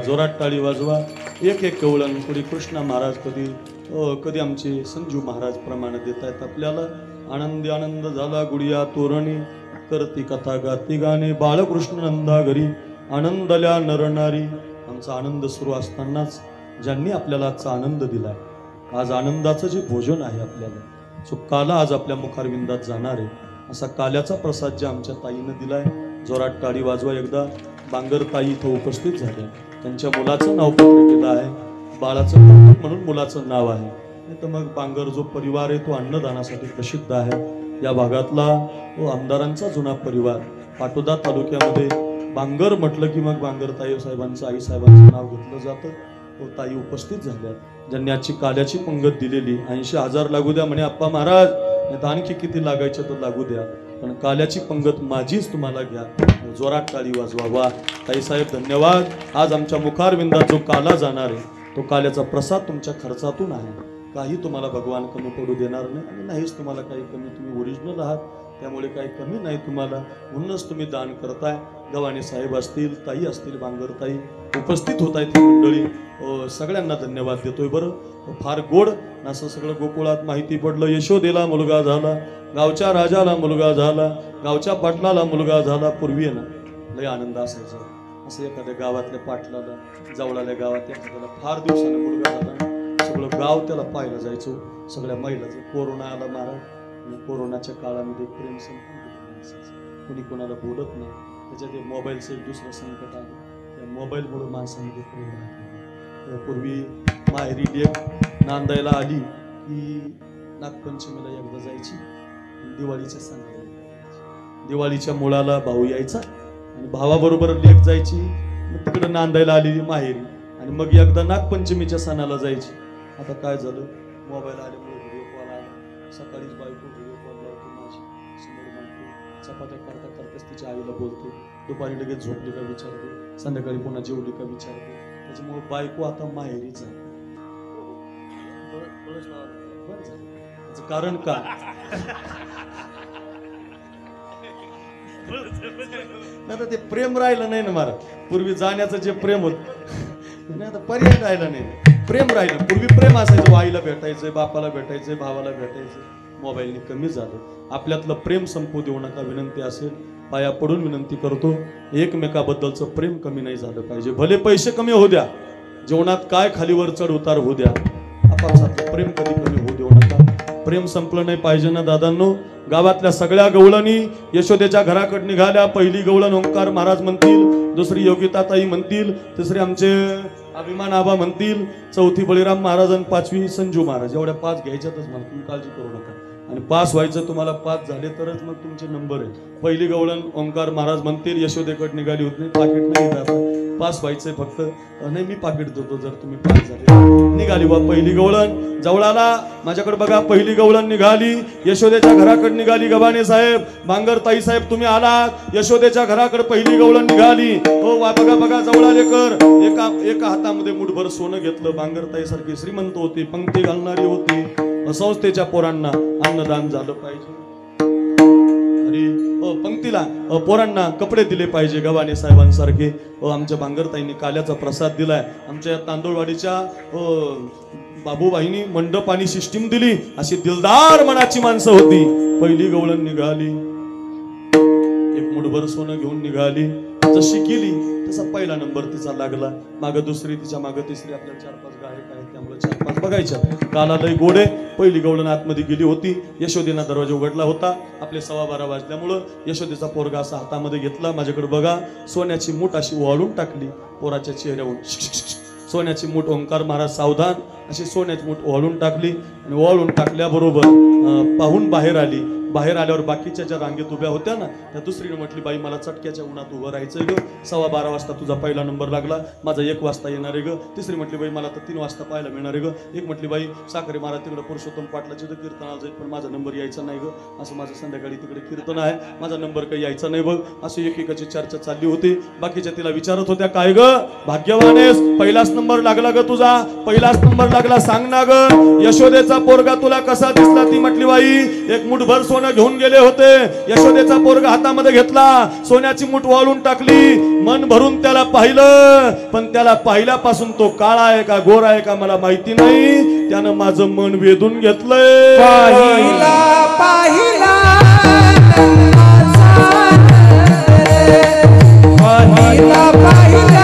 Speaker 1: जोरात टाळी वाजवा एक एक कवळण पुढे कृष्णा महाराज कधी आमचे संजू महाराज प्रमाणे देत आहेत आपल्याला आनंदी आनंद झाला गुडिया तोरणी करती कथा गाती गाणे बाळकृष्ण नंदा घरी आनंदल्या नरनारी आमचा आनंद सुरू असतानाच ज्यांनी आपल्याला आजचा आनंद दिलाय आज आनंदाचं जे भोजन आहे आपल्याला जो काला आज आपल्या मुखारविंदात जाणार आहे असा काल्याचा प्रसाद जे आमच्या ताईनं दिलाय जोरात टाळी वाजवा एकदा बांगर ताई इथं उपस्थित झाल्या त्यांच्या मुलाचं नाव पत्रिकेला आहे बाळाचं कौतुक म्हणून मुलाचं नाव आहे नाही तर मग बांगर जो परिवार आहे तो अन्नदानासाठी प्रसिद्ध आहे या भागातला तो आमदारांचा जुना परिवार पाटोदा तालुक्यामध्ये बांगर म्हटलं की मग बांगर ताई साहेबांचं आई साहेबांचं नाव घेतलं जातं तो ताई उपस्थित झाल्या ज्यांनी आजची काल्याची पंगत दिलेली 80,000 लागू द्या म्हणे आप्पा महाराज नाही तर आणखी किती लागायचे तर लागू द्या पण काल्याची पंगत माझीच तुम्हाला घ्या जोरात टाळी वाजवा वा ताईसाहेब धन्यवाद आज आमच्या मुखारविंदात जो काला जाणार आहे तो काल्याचा प्रसाद तुमच्या खर्चातून आहे काही तुम्हाला भगवान कमी पडू देणार नाही आणि नाहीच तुम्हाला काही कमी तुम्ही ओरिजिनल आहात त्यामुळे काही कमी नाही तुम्हाला म्हणूनच तुम्ही दान करताय गव्हाणे साहेब असतील ताई असतील बांगरताई उपस्थित होत आहेत ही मंडळी सगळ्यांना धन्यवाद देतोय बरं फार गोड असं सगळं गोकुळात माहिती पडलं यशोदेला मुलगा झाला गावच्या राजाला मुलगा झाला गावच्या पाटलाला मुलगा झाला पूर्वी ना लय आनंद असायचा असं एखाद्या गावातल्या पाटलाला जवळाल्या गावात एखाद्याला फार दिवसानं मुलगा झाला सगळं गाव त्याला पाहायला जायचो सगळ्या महिलाचं कोरोना आला महाराज कोरोनाच्या काळामध्ये प्रेम संपलं कोणी कोणाला बोलत नाही त्याच्यात ते मोबाईलचं एक दुसरं संकट आलं त्या मोबाईलमुळे माणसामध्ये प्रेम राहते पूर्वी माहेरी लेक नांदायला आली की नागपंचमीला एकदा जायची, दिवाळीच्या सणाला जायची. दिवाळीच्या मुळाला भाऊ यायचा आणि भावाबरोबर लेक जायची, मग तिकडे नांदायला आलेली माहेरी, आणि मग एकदा नागपंचमीच्या सणाला जायची. आता काय झालं, मोबाईल आल्यामुळे व्हिडिओ कॉल आला. सकाळीच बायको व्हिडिओ कॉल लावते माझी, समोर मांडते, चपात्या करता करताच तिच्या आईला बोलते, दुपारी लगेच झोपली का विचारते, संध्याकाळी पुन्हा जेवली का विचारते. त्याच्यामुळे बायको आता माहेरीच आहे. त्याचं कारण काय? आता ते प्रेम राहिलं नाही ना महाराज. पूर्वी जाण्याचं जे प्रेम होत नाही, आता पर्याय राहिला नाही. प्रेम राहिलं. पूर्वी प्रेम असायचं, आईला भेटायचंय, बापाला भेटायचंय, भावाला भेटायचंय. मोबाईलने कमी झालं. आपल्यातलं प्रेम संपू देऊ नका, विनंती असेल, पाया पडून विनंती करतो. एकमेकाबद्दलचं प्रेम कमी नाही झालं पाहिजे. भले पैसे कमी होऊ द्या, जीवनात काय खालीवर चढ उतार होऊ द्या, आपापसातलं प्रेम कधी कमी होऊ देऊ नका. प्रेम संपलं नाही पाहिजे ना दादांनो. गावातल्या सगळ्या गवळणी यशोदेच्या घराकडे निघाल्या. पहिली गवळण ओंकार महाराज म्हणतील, दुसरी योगिताताई म्हणतील, तिसरी आमचे अभिमान आबा म्हणतील, चौथी बळीराम महाराज आणि पाचवी संजू महाराज. एवढ्या 5 घ्यायच्यातच मला, तुम्ही काळजी करू नका. आणि पास व्हायचं, तुम्हाला 5 झाले तरच मग तुमचे नंबर आहे. पहिली गवळण ओंकार महाराज म्हणतील, यशोदेकडे निघाली होती, पाकिट नाही द्यायचं, पास व्हायचंय फक्त. नाही, मी पाकिट देतो जर तुम्ही 5 झाले. निघाली बा पहिली गवळण. जवळाला माझ्याकडे बघा, पहिली गवळण निघाली, यशोदेच्या घराकडे निघाली. गबाने साहेब, बांगरताई साहेब, तुम्ही आलात, यशोदेच्या घराकडे पहिली गवळण निघाली. हो वा, बघा बघा, जवळालेकर एका हातामध्ये मुठभर सोनं घेतलं. बांगरताई सारखी श्रीमंत होती, पंक्ती घालणारी होती. संस्थेच्या पोरांना अन्नदान झालं पाहिजे. अरे पंक्तीला पोरांना कपडे दिले पाहिजे गव्हाणे साहेबांसारखे. आमच्या बांगरताईंनी काल्याचा प्रसाद दिलाय. आमच्या तांदूळवाडीच्या बाबूबाईंनी मंडप आणि सिस्टीम दिली. अशी दिलदार मनाची माणसं होती. पहिली गवळण निघाली, एक मुठभर सोनं घेऊन निघाली. जशी गेली तसा पहिला नंबर तिचा लागला. मागं दुसरी, तिच्या मागं तिसरी. आपल्या 4-5 गायक आहेत, त्यामुळे 4-5 बघायच्या. काला लय गोडे. पहिली गवळण आतमध्ये गेली होती. यशोदेना दरवाजा उघडला होता. आपले 12:15 वाजल्यामुळं यशोदेचा पोरगा असा हातामध्ये घेतला. माझ्याकडे बघा, सोन्याची मूठ अशी वाळून टाकली पोराच्या चेहऱ्यावर. सोन्याची मूठ. ओंकार महाराज सावधान. अशी सोन्याची मूठ वाळून टाकली, आणि वाळून टाकल्याबरोबर पाहून बाहेर आली. बाहेर आल्यावर बाकीच्या ज्या रांगेत उभ्या होत्या ना, त्या दुसरीने म्हटली, बाई मला चटक्याच्या उन्हात उभं राहायचंय ग. 12:15 वाजता तुझा पहिला नंबर लागला, माझा 1 वाजता येणार आहे ग. तिसरी म्हटली, बाई मला तर 3 वाजता पाहायला मिळणार आहे ग. एक म्हटली, बाई साखरे महाराज तिकडे पुरुषोत्तम पाटलाची तर कीर्तनाला जाईल, पण माझा नंबर यायचा नाही ग. असं माझं संध्याकाळी तिकडे कीर्तन आहे, माझा नंबर काही यायचा नाही बघ. अशी एकेकाची चर्चा चालली होती. बाकीच्या तिला विचारत होत्या, काय ग भाग्यवान आहेस, पहिलाच नंबर लागला ग तुझा, पहिलाच नंबर लागला, सांग ना ग यशोदेचा पोरगा तुला कसा दिसला. ती म्हटली, बाई एक मुठभर सोनं घेऊन गेले होते, यशोदेचा पोरगा हातामध्ये घेतला, सोन्याची मूठ वाळून टाकली, मन भरून त्याला पाहिलं, पण त्याला पाहिल्यापासून तो काळा आहे का गोरा आहे का मला माहिती नाही, त्यानं माझं मन वेधून घेतलंय.
Speaker 2: पाहिला पाहिला पाहिला पाहिला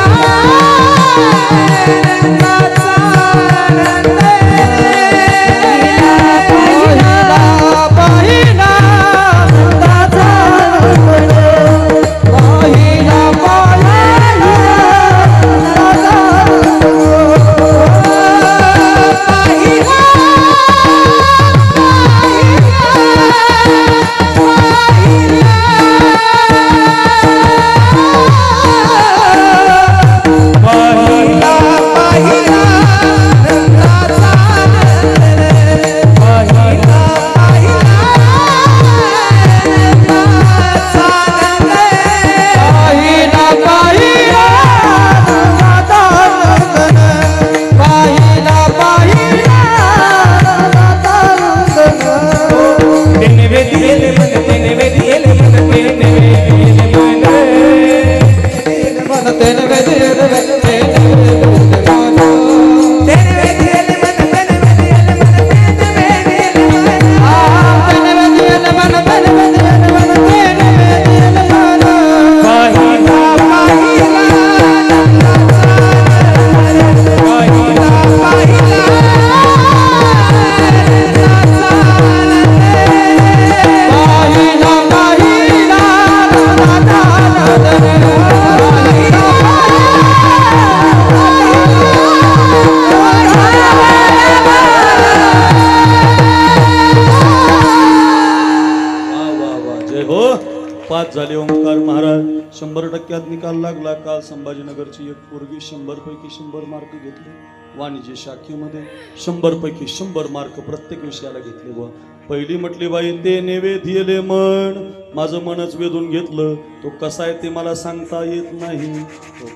Speaker 1: पास झाले ओंकार महाराज. 100% निकाल लागला. काल संभाजीनगरची एक पोरगी 100 पैकी 100 मार्क घेतले. वाणिज्य शाखेमध्ये 100 पैकी 100 मार्क प्रत्येक विषयाला घेतले. बुवा पहिली म्हटली बाई ते नेवेधियले मन, माझं मनच वेधून घेतलं. तो कसा आहे ते मला सांगता येत नाही. तो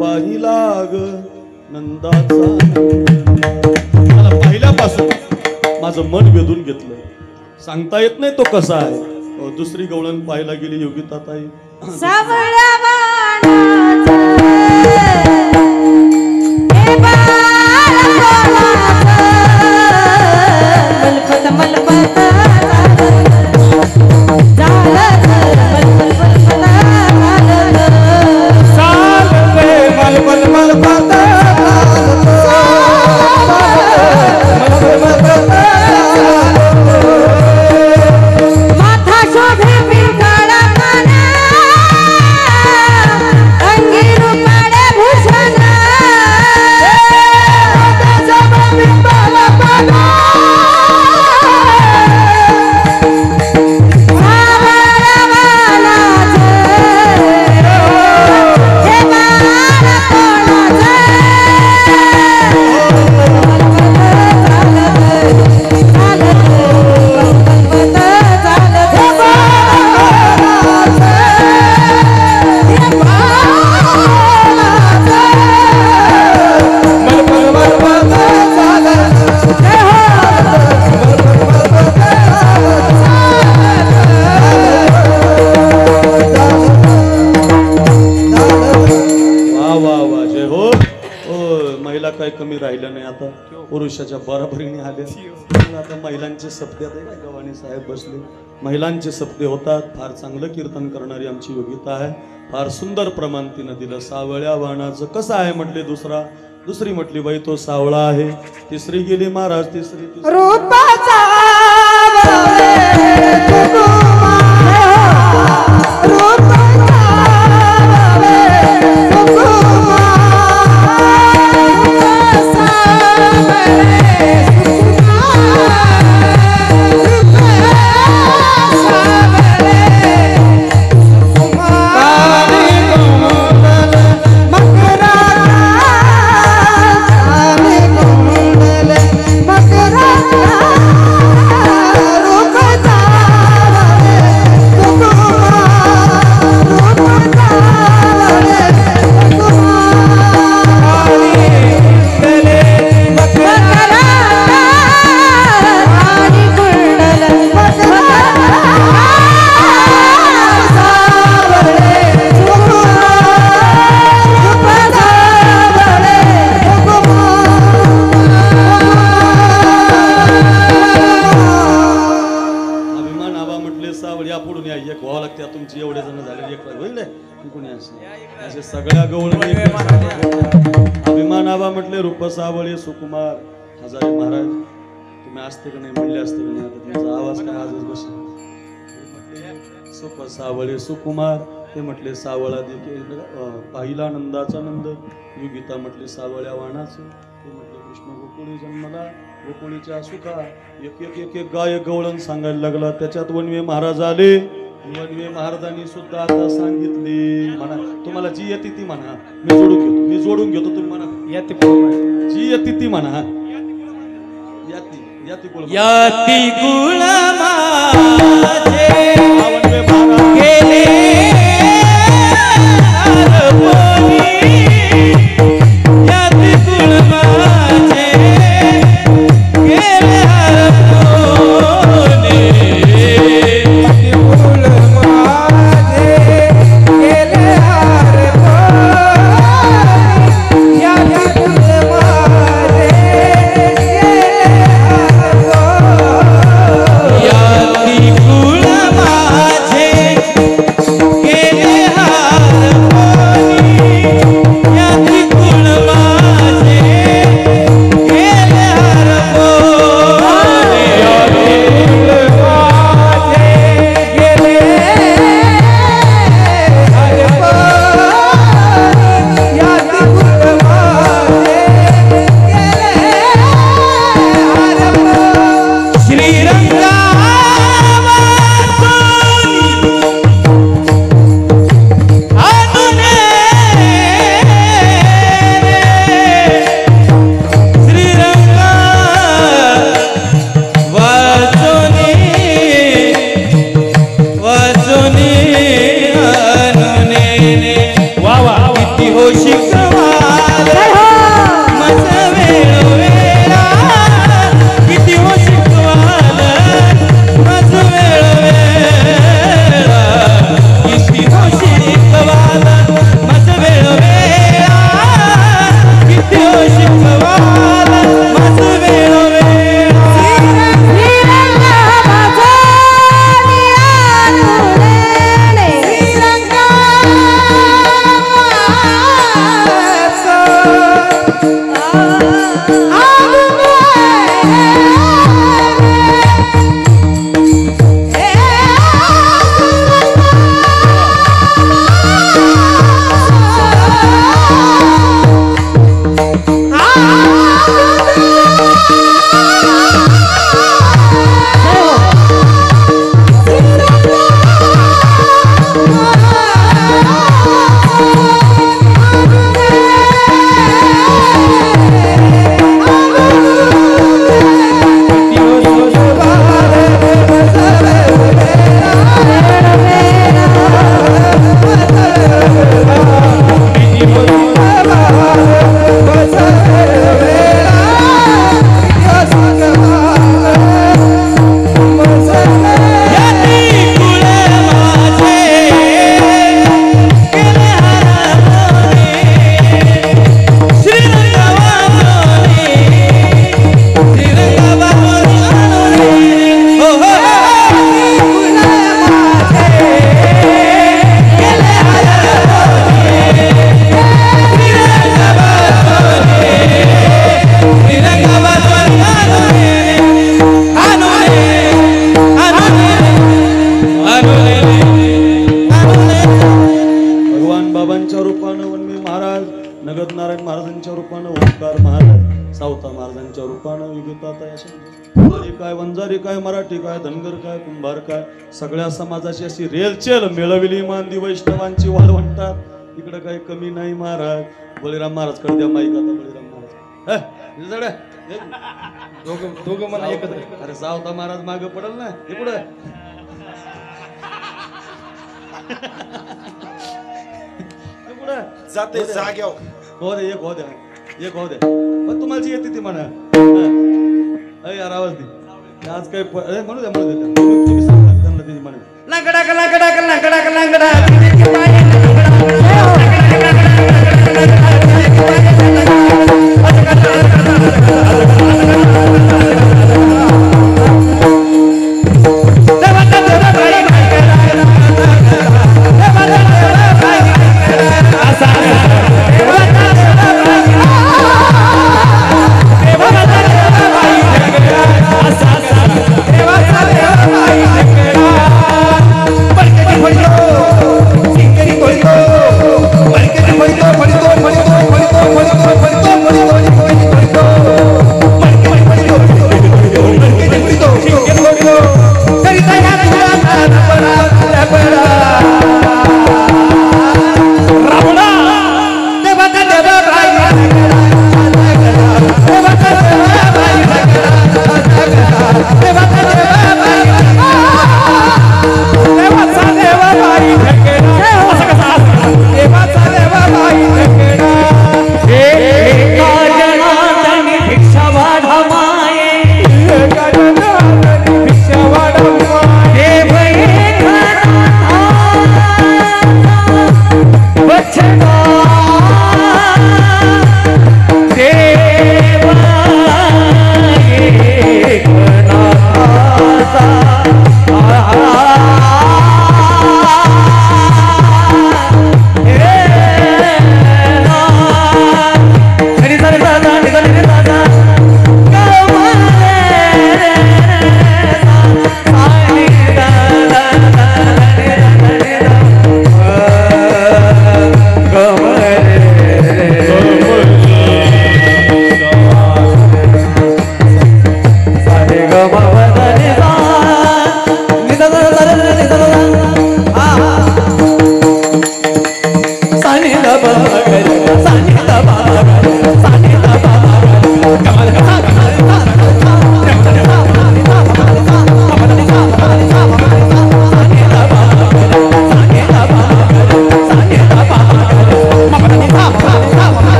Speaker 1: पाहिला ग नंदाचा, मला पहिल्यापासून माझं मन वेधून घेतलं. सांगता येत नाही तो कसा आहे. दुसरी गवळण पाहायला गेली योगिताताई.
Speaker 4: सावळ्या वाणाचं हे बाळाचं मलपत माथा शोभे पिंकाळा काना अंगिरू काळे भूषण
Speaker 1: कमी राहिलं नाही. आता पुरुषाच्या बरोबरीने आले. आता महिलांचे सप्ते आहे का गव्हाणे साहेब बसले. महिलांचे सप्ते होतात. फार चांगलं कीर्तन करणारी आमची योगिता आहे. फार सुंदर प्रमाण तिनं दिलं. सावळ्या वाणाचं कसं आहे म्हटले. दुसरी म्हटली बाई तो सावळा आहे. तिसरी गेली महाराज. तिसरी
Speaker 4: रूपाचा
Speaker 1: तुमची एवढे जण झाले. एक होईल कोणी असे सगळ्या गवळ अभिमान आबा म्हटले. रूप सावळे सुकुमार हजारे महाराज. तुम्ही असते का नाही म्हणले असते का नाही. आता तुमचा आवाज काय आजच बसला. सुप सावळे सुकुमार ते म्हटले सावळा देखील पाहिला नंदाचा नंद. योगिता म्हटले सावळ्या वाणाचं. ते म्हटले कृष्ण गोकुळी जन्मला गोकुळीच्या सुखा. एक एक एक एक गायक गवळण सांगायला लागला. त्याच्यात वनवे महाराज आले. वनवे महाराजांनी सुद्धा आता सांगितले. म्हणा तुम्हाला जी येते ती म्हणा. मी जोडून घेतो तुम्ही म्हणा. जी येते ती म्हणा. याती गुळ माझे गेले
Speaker 2: या
Speaker 1: होतात अशा काय वंजारी काय मराठी काय धनगर काय कुंभार काय सगळ्या समाजाची अशी रेलचेल मिळविली मानदी वैष्णवांची वाळवंटात इकडे काही कमी नाही महाराज बळीराम महाराज कडे द्या माईक आता बळीराम महाराज
Speaker 2: दोघं मला एकत्र
Speaker 1: अरे सावता महाराज मागे पडल ना हे पुढे
Speaker 3: जाते जाग्याव
Speaker 1: हो दे एक हो द्या पण तुम्हाला जी येते ती म्हणा अरे यार आवाज दे आज काय म्हणू द्या तुम्ही सांगा त्यांना ती म्हणा
Speaker 2: लंगडा लंगडा लंगडा लंगडा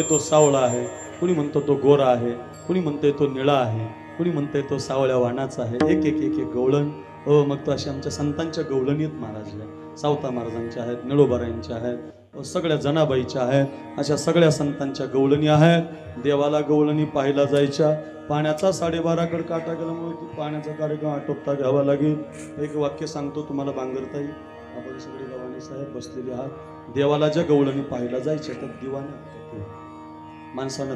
Speaker 1: तो सावळा आहे कुणी म्हणतो तो गोरा आहे कुणी म्हणतोय तो निळा आहे कुणी म्हणतोय तो सावळ्या वाणाचा आहे एक एक एक एक गवळण मग तो अशा आमच्या संतांच्या गवळणीत महाराजल्या सावता महाराजांच्या आहेत निळोबारायांच्या आहेत सगळ्या जनाबाईच्या आहेत अशा सगळ्या संतांच्या गवळणी आहेत देवाला गवळणी पाहायला जायच्या पाण्याचा 12:30 काटा गेल्यामुळे ती पाण्याचा कार्यक्रम आटोपता घ्यावा लागेल एक वाक्य सांगतो तुम्हाला बांगरता येईल आपण सगळे गव्हाणे साहेब बसलेले आहात देवाला ज्या गवळणी पाहायला जायच्या तर दिवाने माणसानं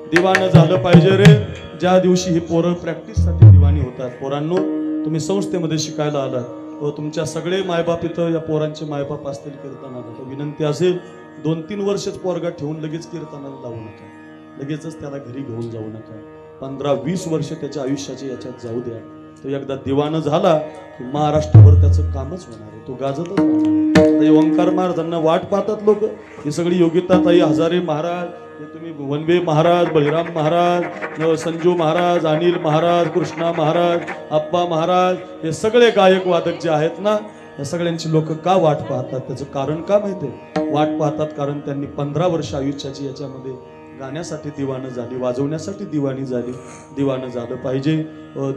Speaker 1: दिवानं झालं पाहिजे रे ज्या दिवशी ही पोरं प्रॅक्टिससाठी दिवाणी होतात पोरांनो तुम्ही संस्थेमध्ये शिकायला आलात व तुमच्या सगळे मायबाप इथं या पोरांचे मायबाप असतील कीर्तनाला तर विनंती असेल 2-3 वर्षच पोरगा ठेवून लगेच कीर्तनाला लावू नका लगेचच त्याला घरी घेऊन जाऊ नका 15-20 वर्ष त्याच्या आयुष्याचे याच्यात जाऊ द्या तो एकदा दिवानं झाला की महाराष्ट्रभर त्याचं कामच होणार आहे तो गाजतच राहणार ओंकार महाराजांना वाट पाहतात लोक ही सगळी योगिताताई हजारे महाराज हे तुम्ही वनवे महाराज बळीराम महाराज संजू महाराज अनिल महाराज कृष्णा महाराज आप्पा महाराज हे सगळे गायक वादक जे आहेत ना या सगळ्यांची लोक का वाट पाहतात त्याचं कारण का माहितीये वाट पाहतात कारण त्यांनी 15 वर्ष आयुष्याची याच्यामध्ये गाण्यासाठी दिवाणं झाली वाजवण्यासाठी दिवाणी झाली दिवाणं झालं पाहिजे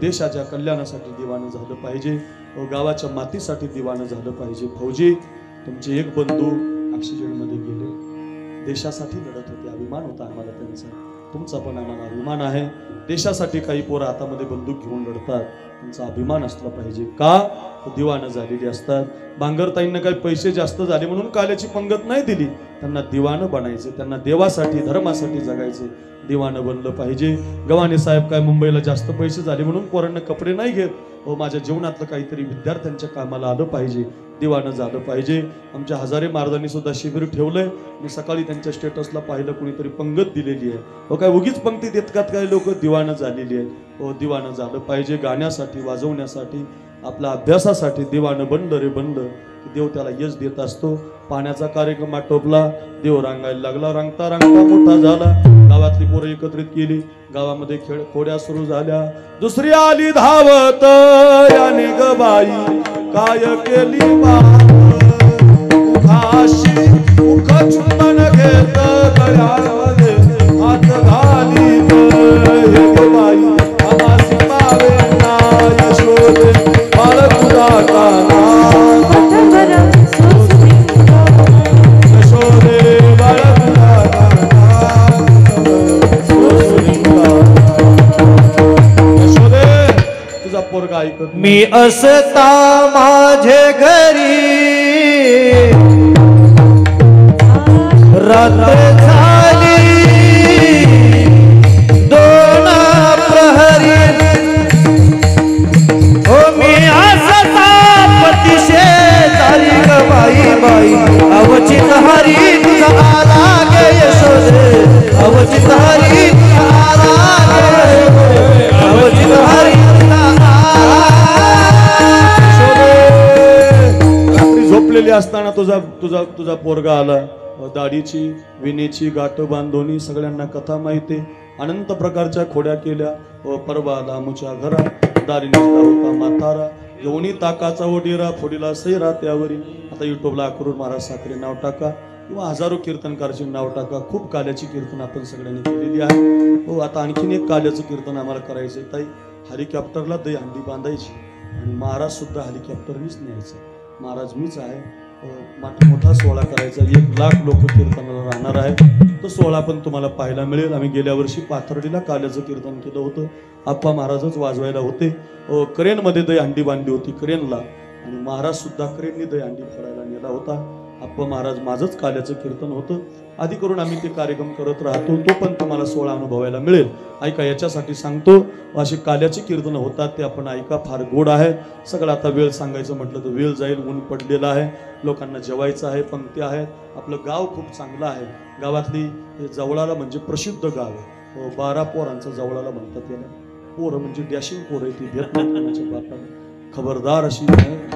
Speaker 1: देशाच्या कल्याणासाठी दिवाणं झालं पाहिजे गावाच्या मातीसाठी दिवाणं झालं पाहिजे फौजी तुमचे एक बंधू ऑक्सिजनमध्ये गेले देशासाठी लढत होते अभिमान होता आम्हाला त्यांचा तुमचा पण आम्हाला अभिमान आहे देशासाठी काही पोरं हातामध्ये बंदूक घेऊन लढतात त्यांचा अभिमान असला पाहिजे का दिवाणं झालेली असतात. बांगरताईंना काही पैसे जास्त झाले म्हणून काल्याची पंगत नाही दिली, त्यांना दिवाणं बनायचे, त्यांना देवासाठी धर्मासाठी जगायचे, दिवाणं बनलं पाहिजे. गव्हाणे साहेब काय मुंबईला जास्त पैसे झाले म्हणून पोरांना कपडे नाही घेत, माझ्या जीवनातलं काहीतरी विद्यार्थ्यांच्या कामाला आलं पाहिजे, दिवाणं झालं पाहिजे. आमच्या हजारे महाराजांनी सुद्धा शिबिर ठेवलंय. मी सकाळी त्यांच्या स्टेटसला पाहिलं, कुणीतरी पंगत दिलेली आहे. काय उगीच पंक्ती देतात काय लोक, दिवाणं झालेली आहेत. दिवाणं झालं पाहिजे. गाण्यासाठी, वाजवण्यासाठी, आपल्या अभ्यासासाठी दिवाणं बनलं रे बनलं की देव त्याला यश देत असतो. पाण्याचा कार्यक्रम आटोपला, देव रांगायला लागला, रांगता रांगता मोठा झाला. गावातली पोरं एकत्रित केली, गावामध्ये खेळ खोड्या सुरू झाल्या. दुसरी आली धावत, याने ग बाई काय केली उखाशी उख चुंबन घेत गळ्यामध्ये हात घालीत. हे ग बाई आमासी पावे ना यशोदे बाळकुडा काना यशोदे बाळकुडा काना यशोदे तुझा पोरगा ऐकत
Speaker 2: मी असता माझे घरी रात्र झाली 2 प्रहरी. हो मी असता पतिशे झाली ग बाई बाई अवचित हरी तुझा आला गे यशोदे अवचित हरी तुझा आला गे अवचित हरी
Speaker 1: झोपलेली असताना तुझा तुझा तुझा पोरगा आला. दाढीची विणीची गाठ बांधोनी सगळ्यांना कथा माहिती. अनंत प्रकारच्या खोड्या केल्या. परवा लांबच्या घरा दारी निघता होता म्हातारा घेऊनी ताकाचा ओडीरा फोडीला सैरा त्यावरी. आता युट्यूबला अक्रूर महाराज साखरे नाव टाका किंवा हजारो कीर्तनकारचे नाव टाका. खूप काल्याची कीर्तन आपण सगळ्यांनी केलेली आहे. आता आणखीन एक काल्याचं कीर्तन आम्हाला करायचं ताई. हेलिकॉप्टरला दही हंडी बांधायची आणि महाराज सुद्धा हेलिकॉप्टरनीच न्यायचं. महाराज मीच आहे. मोठा सोहळा करायचा. 1 लाख लोक कीर्तनाला राहणार आहे. तो सोहळा पण तुम्हाला पाहायला मिळेल. आम्ही गेल्या वर्षी पाथर्डीला काल्याचं कीर्तन केलं होतं. आप्पा महाराजच वाजवायला होते. क्रेनमध्ये दही हंडी बांधली होती क्रेनला आणि महाराज सुद्धा क्रेननी दही हंडी फोडायला नेला होता. आप्पा महाराज माझंच काल्याचं कीर्तन होतं. आधी करून आम्ही ते कार्यक्रम करत राहतो. तो पण तुम्हाला सोहळा अनुभवायला मिळेल. ऐका, याच्यासाठी सांगतो, अशी काल्याची कीर्तन होतात ते आपण ऐका. फार गोड आहे सगळं. आता वेळ सांगायचं म्हटलं तर वेळ जाईल. ऊन पडलेलं आहे, लोकांना जेवायचं आहे, पंक्त्या आहेत. आपलं गाव खूप चांगलं आहे. गावातली जवळाला म्हणजे प्रसिद्ध गाव आहे. 12 पोरांचं जवळाला म्हणतात याला. पोरं म्हणजे डॅशिंग पोरं आहे ती, भेट नाही कोणाच्या बापाला. खबरदार अशी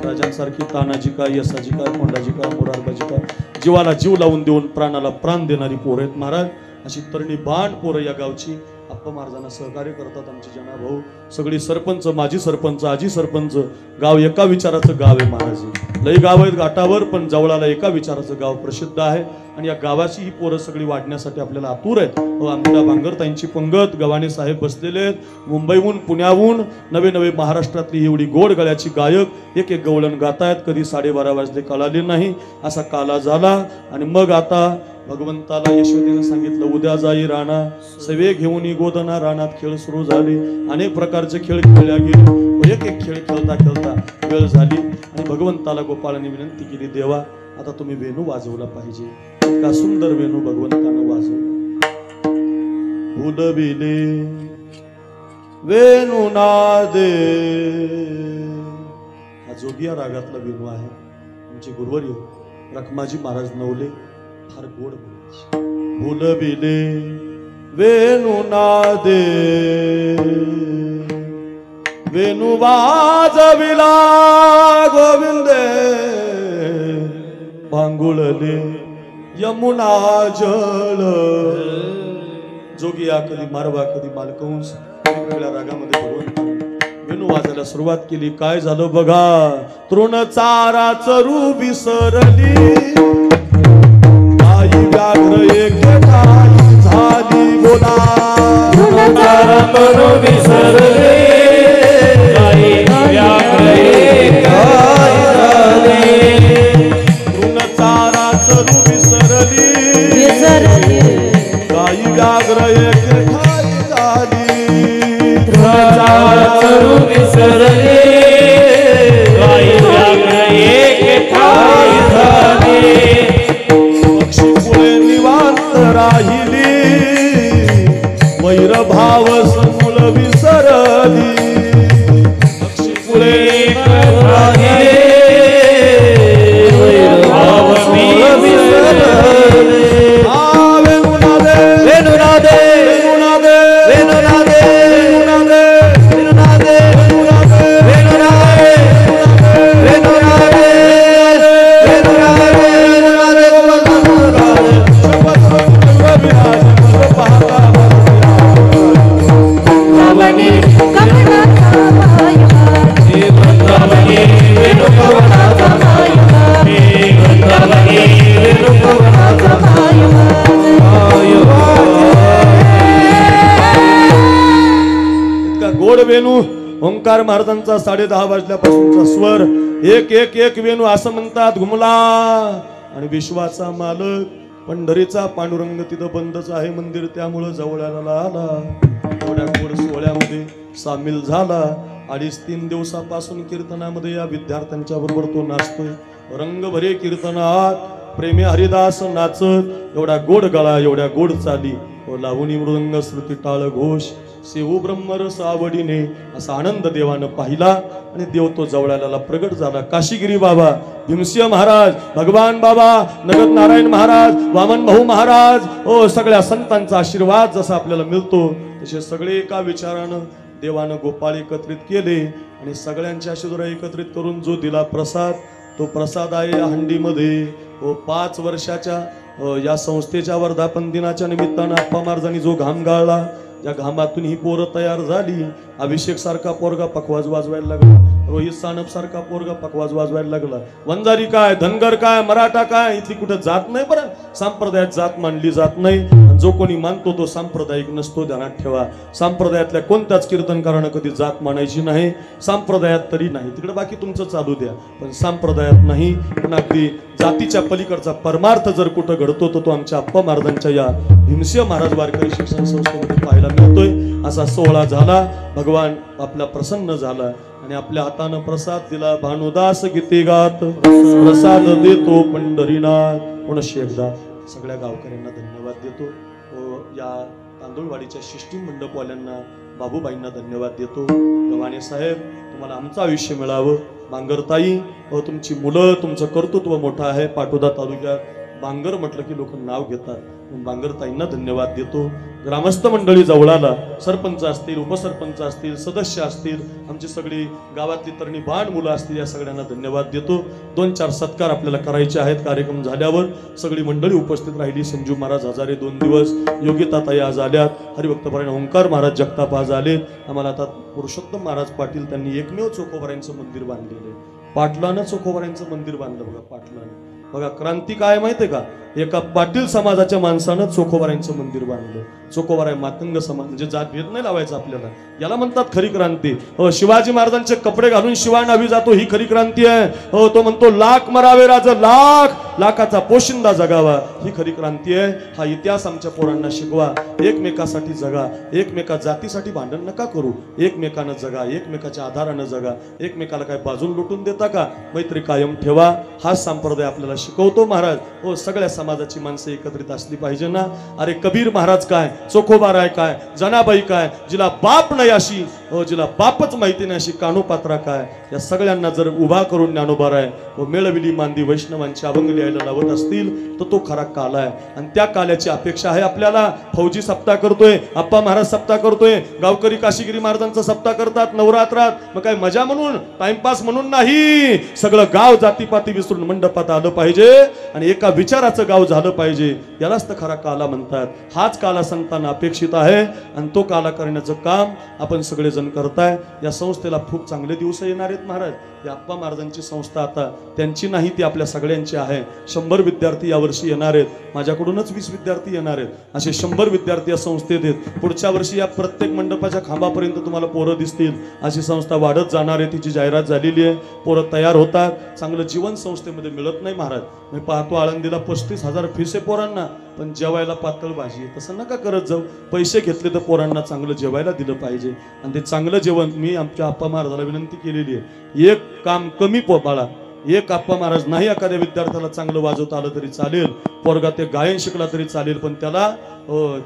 Speaker 1: राजांसारखी तानाजी काय, यसाजी काय, कोंडाजी काय, मोरारबाजी काय, जीवाला जीव लावून देऊन प्राणाला प्राण देणारी पोरं आहेत महाराज. अशी तरणी बाण पोरं या गावची. आप्पा महाराजांना सहकार्य करतात आमचे जनाभाऊ सगळी. सरपंच, माजी सरपंच, आजी सरपंच. गाव एका विचाराचं गाव आहे महाराज. लई गाव आहेत घाटावर, पण जवळाला एका विचाराचं गाव प्रसिद्ध आहे. आणि या गावाची ही पोरं सगळी वाढण्यासाठी आपल्याला आतुर आहेत. आमच्या बांगरताईंची पंगत, गव्हाणे साहेब बसलेले आहेत. मुंबईहून, पुण्याहून नवे नवे महाराष्ट्रातली एवढी गोड गळ्याची गायक एक एक गवळण गातायत. कधी 12:30 वाजले कळाले नाही, असा काला झाला. आणि मग आता भगवंताला यशोदेनं सांगितलं, उद्या जाई राणा सवे घेऊन गोदना. रानात खेळ सुरू झाले. अनेक प्रकारचे खेळ खेळल्या गेले. एक एक खेळ खेळता खेळता वेळ झाली आणि भगवंताला गोपाळाने विनंती केली, देवा आता तुम्ही वेणू वाजवला पाहिजे. इतका सुंदर वेणू भगवंतानं वाजवला. फुलविले वेणू नादे. हा जोगिया रागातला वेणू आहे. आमचे गुरुवर्य रखमाजी महाराज नवले फार गोड बोलायचे. फुलविले वेणू नादे, वेणू वाजविला गोविंदे. भांगुळले यमुना जळ. जोगिया कधी मारवा, कधी मालकंस, वेगवेगळ्या रागामध्ये भगवंताने वेणू वाजायला सुरुवात केली. काय झालं बघा, तृण चारा चरू विसरली. आई व्याघ्र एक ठाई झाली बोला.
Speaker 2: तृण चारा चरू विसरली. आई व्याघ्र एक ठाई झाली.
Speaker 1: तृण चारा चरू विसरली. गाई व्याघ्र एक ठाई झाली.
Speaker 2: तृण चारा चरू विसरली. सरले गाई व्याघ्र एक ठाई झाले
Speaker 1: पक्षी पुढे निवांत राहिली वैरभाव समूल विसरली पक्षी पुढे
Speaker 2: एक राहिले वैरभाव समूल विसरले
Speaker 1: वेणुनादे
Speaker 2: वेणुनादे
Speaker 1: वेणुनादे
Speaker 2: वेणुनादे
Speaker 1: वेणुनादे
Speaker 2: वेणुनादे वेणुनादे वेणुनादे
Speaker 4: कमनी कमनाचा मायवा
Speaker 2: वृंदावनी वेणुपवनाचा
Speaker 4: मायवा
Speaker 2: वृंदावनी वेणुपवनाचा
Speaker 1: इतका गोड वेणू ओंकार महाराजांचा 10:30 वाजल्यापासूनचा स्वर एक एक एक वेणू असं म्हणतात घुमला आणि विश्वाचा मालक पंढरीचा पांडुरंग तिथं बंदच आहे मंदिर त्यामुळं जवळाला आला एवढ्या गोड सोहळ्यामध्ये सामील झाला 2.5-3 दिवसापासून कीर्तनामध्ये या विद्यार्थ्यांच्या बरोबर तो नाचतोय रंगभरे कीर्तनात प्रेमी हरिदास नाचत एवढा गोड गळा एवढ्या गोड चाली लावणी मृदंग श्रुती टाळ घोष सेवू ब्रह्मरस आवडीने असा आनंद देवानं पाहिला आणि देव तो जवळाला प्रगट झाला काशीगिरी बाबा भीमसिंह महाराज भगवान बाबा नगद नारायण महाराज वामन भाऊ महाराज सगळ्या संतांचा आशीर्वाद जसा आपल्याला मिळतो तसे सगळे एका विचारानं देवानं गोपाळ एकत्रित केले आणि सगळ्यांच्या आशीर्वाद एकत्रित करून जो दिला प्रसाद तो प्रसाद आहे या हंडीमध्ये 5 वर्षाच्या या संस्थेच्या वर्धापन दिनाच्या निमित्तानं आप्पा महाराजांनी जो घाम गाळला या घामातून ही पोरं तयार झाली अभिषेक सारखा पोरगा पखवाज वाजवायला लागला रोहित सानप सारखा पोरगा पखवाज वाजवायला लागला वंजारी काय धनगर काय मराठा काय इथली कुठं जात नाही बरं संप्रदायात जात मानली जात नाही जो कोणी मानतो तो सांप्रदायिक नसतो ध्यानात ठेवा संप्रदायातल्या कोणत्याच कीर्तनकारानं कधी जात मानायची नाही संप्रदायात तरी नाही तिकडे बाकी तुमचं चालू द्या पण संप्रदायात नाही पण अगदी जातीच्या पलीकडचा परमार्थ जर कुठं घडतो तर तो आमच्या आप्पा महाराजांच्या या भीमसिंह महाराज वारकरी शिक्षण संस्थेमध्ये पाहायला मिळतोय असा सोहळा झाला भगवान आपला प्रसन्न झाला आणि आपल्या हातानं प्रसाद दिला भानुदास गीते गात प्रसाद देतो पंढरीनाथ पुनश्च एकदा सगळ्या गावकऱ्यांना धन्यवाद देतो या तांदूळवाडीच्या शिष्टी मंडपवाल्यांना बाबूबाईंना धन्यवाद देतो गव्हाणे साहेब तुम्हाला आमचं आयुष्य मिळावं बांगरताई तुमची मुलं तुमचं कर्तृत्व मोठं आहे पाटोदा तालुक्यात बांगर म्हटलं की लोक नाव घेतात बांगरताईंना धन्यवाद देतो ग्रामस्थ मंडळी जवळाला सरपंच असतील उपसरपंच असतील सदस्य असतील आमची सगळी गावातली तरणी बाण मुलं असतील या सगळ्यांना धन्यवाद देतो 2-4 सत्कार आपल्याला करायचे आहेत कार्यक्रम झाल्यावर सगळी मंडळी उपस्थित राहिली संजू महाराज हजारे 2 दिवस योगिताताई आज आल्यात हरिभक्तपरायण ओंकार महाराज जगताप आज आलेत आम्हाला आता पुरुषोत्तम महाराज पाटील त्यांनी एकमेव चोखोबारांचं मंदिर बांधलेलं आहे पाटलानं चोखोबारांचं मंदिर बांधलं बघा पाटलानं बघा क्रांती काय माहितीये का एका पाटील समाजाच्या माणसानं चोखोबारांचं मंदिर बांधलं चोखोबाराय मातंग समाज म्हणजे जातभेद नाही लावायचा आपल्याला याला म्हणतात खरी क्रांती शिवाजी महाराजांचे कपडे घालून शिवाय नावी जातो ही खरी क्रांती आहे तो म्हणतो लाख मरावे राज लाखाचा पोशिंदा जगावा ही खरी क्रांती आहे हा इतिहास आमच्या पोरांना शिकवा एकमेकासाठी जगा एकमेका जातीसाठी भांडण नका करू एकमेकानं जगा एकमेकाच्या आधारानं जगा एकमेकाला काय बाजून लुटून देता का मैत्री कायम ठेवा हा संप्रदाय आपल्याला शिकवतो महाराज सगळ्या समाजाची माणसं एकत्रित असली पाहिजे ना अरे कबीर महाराज काय चोखोबाराय काय जनाबाई काय जिला बाप नाही अशी जिला बापच माहिती नाही अशी कानोपात्रा काय या सगळ्यांना जर उभा करून ज्ञानोबाराय व मेळविली मांदी वैष्णवांची अभंग लिहायला लावत असतील तर तो खरा काल आहे आणि त्या काल्याची अपेक्षा आहे आपल्याला फौजी सप्ताह करतोय आप्पा महाराज सप्ताह करतोय गावकरी काशीगिरी महाराजांचा सप्ताह करतात नवरात्रात मग काय मजा म्हणून टाइमपास म्हणून नाही सगळं गाव जातीपाती विसरून मंडपात आलं पाहिजे आणि एका विचाराचं गाव झालं पाहिजे यालाच तर खरा काला म्हणतात हाच काला संतांना अपेक्षित आहे आणि तो काला करण्याचं काम आपण सगळेजण करताय या संस्थेला खूप चांगले दिवस येणार आहेत महाराज या आप्पा महाराजांची संस्था आता त्यांची नाही ती आपल्या सगळ्यांची आहे 100 विद्यार्थी यावर्षी येणार आहेत माझ्याकडूनच 20 विद्यार्थी येणार आहेत असे 100 विद्यार्थी या संस्थेत आहेत पुढच्या वर्षी या प्रत्येक मंडपाच्या खांबापर्यंत तुम्हाला पोरं दिसतील अशी संस्था वाढत जाणार आहे तिची जाहिरात झालेली आहे पोरं तयार होतात चांगलं जीवन संस्थेमध्ये मिळत नाही महाराज मी पाहतो आळंदीला 35,000 फीस आहे पोरांना पण जेवायला पातळ भाजी आहे. तसं नका करत जाऊ. पैसे घेतले तर पोरांना चांगलं जेवायला दिलं पाहिजे आणि ते चांगलं जेवण मी आमच्या आप्पा महाराजाला विनंती केलेली आहे. एक काम कमी बाळा, एक आप्पा महाराज नाही एखाद्या विद्यार्थ्याला चांगलं वाजवता आलं तरी चालेल, पोरगा ते गायन शिकला तरी चालेल, पण त्याला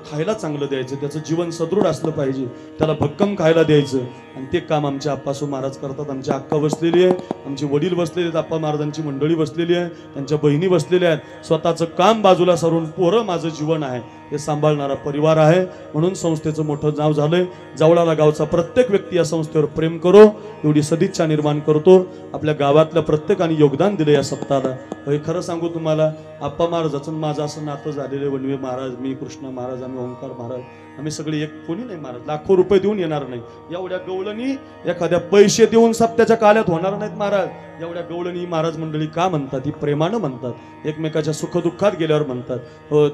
Speaker 1: खायला चांगलं द्यायचं, त्याचं जीवन सदृढ असलं पाहिजे, त्याला भक्कम खायला द्यायचं. आणि ते काम आमचे आप्पासू महाराज करतात. आमची अक्का बसलेली आहे, आमचे वडील बसलेले आहेत, आप्पा महाराजांची मंडळी बसलेली आहे, त्यांच्या बहिणी बसलेल्या आहेत. स्वतःचं काम बाजूला सारून पोरं माझं जीवन आहे हे सांभाळणारा परिवार आहे. म्हणून संस्थेचं मोठं नाव झालंय. जावळाला गावचा प्रत्येक व्यक्ती या संस्थेवर प्रेम करो एवढी सदिच्छा निर्माण करतो. आपल्या गावातल्या प्रत्येकाने योगदान दिलं या सप्ताहाला. हे खरं सांगू तुम्हाला, आप्पा महाराजाचं माझं असं नातं झालेलं आहे. वणवे महाराज, मी कृष्ण महाराज, आम्ही ओंकार महाराज, आम्ही सगळे एक. कोणी नाही महाराज लाखो रुपये देऊन येणार नाही. एवढ्या गवळणी एखाद्या पैसे देऊन सप्त्याच्या काल्यात होणार नाहीत महाराज. एवढ्या गवळणी महाराज मंडळी का म्हणतात? ही प्रेमानं म्हणतात, एकमेकाच्या सुखदुःखात गेल्यावर म्हणतात.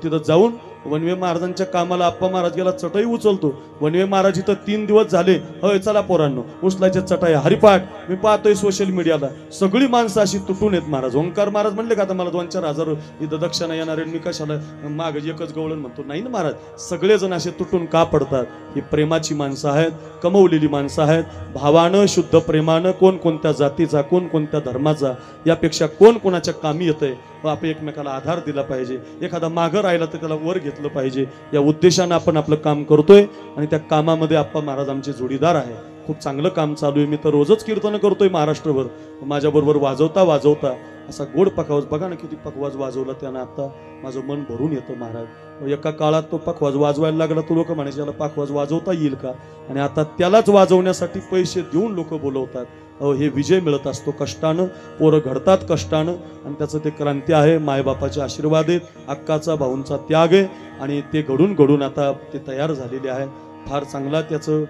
Speaker 1: तिथं जाऊन वणवे महाराजांच्या कामाला आप्पा महाराज गेला, चटई उचलतो. वणवे महाराज इथं 3 दिवस झाले, होय चला पोरांनो उचलायच्या चटाई हरिपाठ. मी पाहतोय सोशल मीडियाला सगळी माणसं अशी तुटून येत महाराज. ओंकार महाराज म्हणले का आता मला 2-4 हजार इथं दक्षिणा येणार आहे, मी कशाला माग एकच गवळण म्हणतो? नाही ना महाराज, सगळेजण असे तुटून का पडतात? ही प्रेमाची माणसं आहेत, कमवलेली माणसं आहेत. भावानं शुद्ध प्रेमानं, कोण कोणत्या जातीचा, कोण कोणत्या धर्माचा, यापेक्षा कोण कोणाच्या कामी येतंय आपण एकमेकाला आधार दिला पाहिजे. एखादा मागं राहिला तर त्याला वर घेतलं पाहिजे. या उद्देशानं आपण आपलं काम करतोय आणि त्या कामामध्ये आप्पा महाराज आमचे जोडीदार आहे. खूप चांगलं काम चालू आहे. मी तर रोजच कीर्तन करतोय महाराष्ट्रभर. माझ्याबरोबर वाजवता वाजवता असा गोड पखवाज, बघा ना किती पखवाज वाजवला त्यानं. आता माझं मन भरून येतं महाराज. एका काळात तो पखवाज वाजवायला लागला, तो लोक म्हणायचे याला पखवाज वाजवता येईल का? आणि आता त्यालाच वाजवण्यासाठी पैसे देऊन लोक बोलवतात. हे विजय मिळत असतो कष्टानं. पोरं घडतात कष्टानं आणि त्याचं ते क्रांती आहे. मायबापाचे आशीर्वाद आहेत, अक्काचा भाऊंचा त्याग आहे आणि ते घडून घडून आता ते तयार झालेले आहे. फार चांगला त्याचं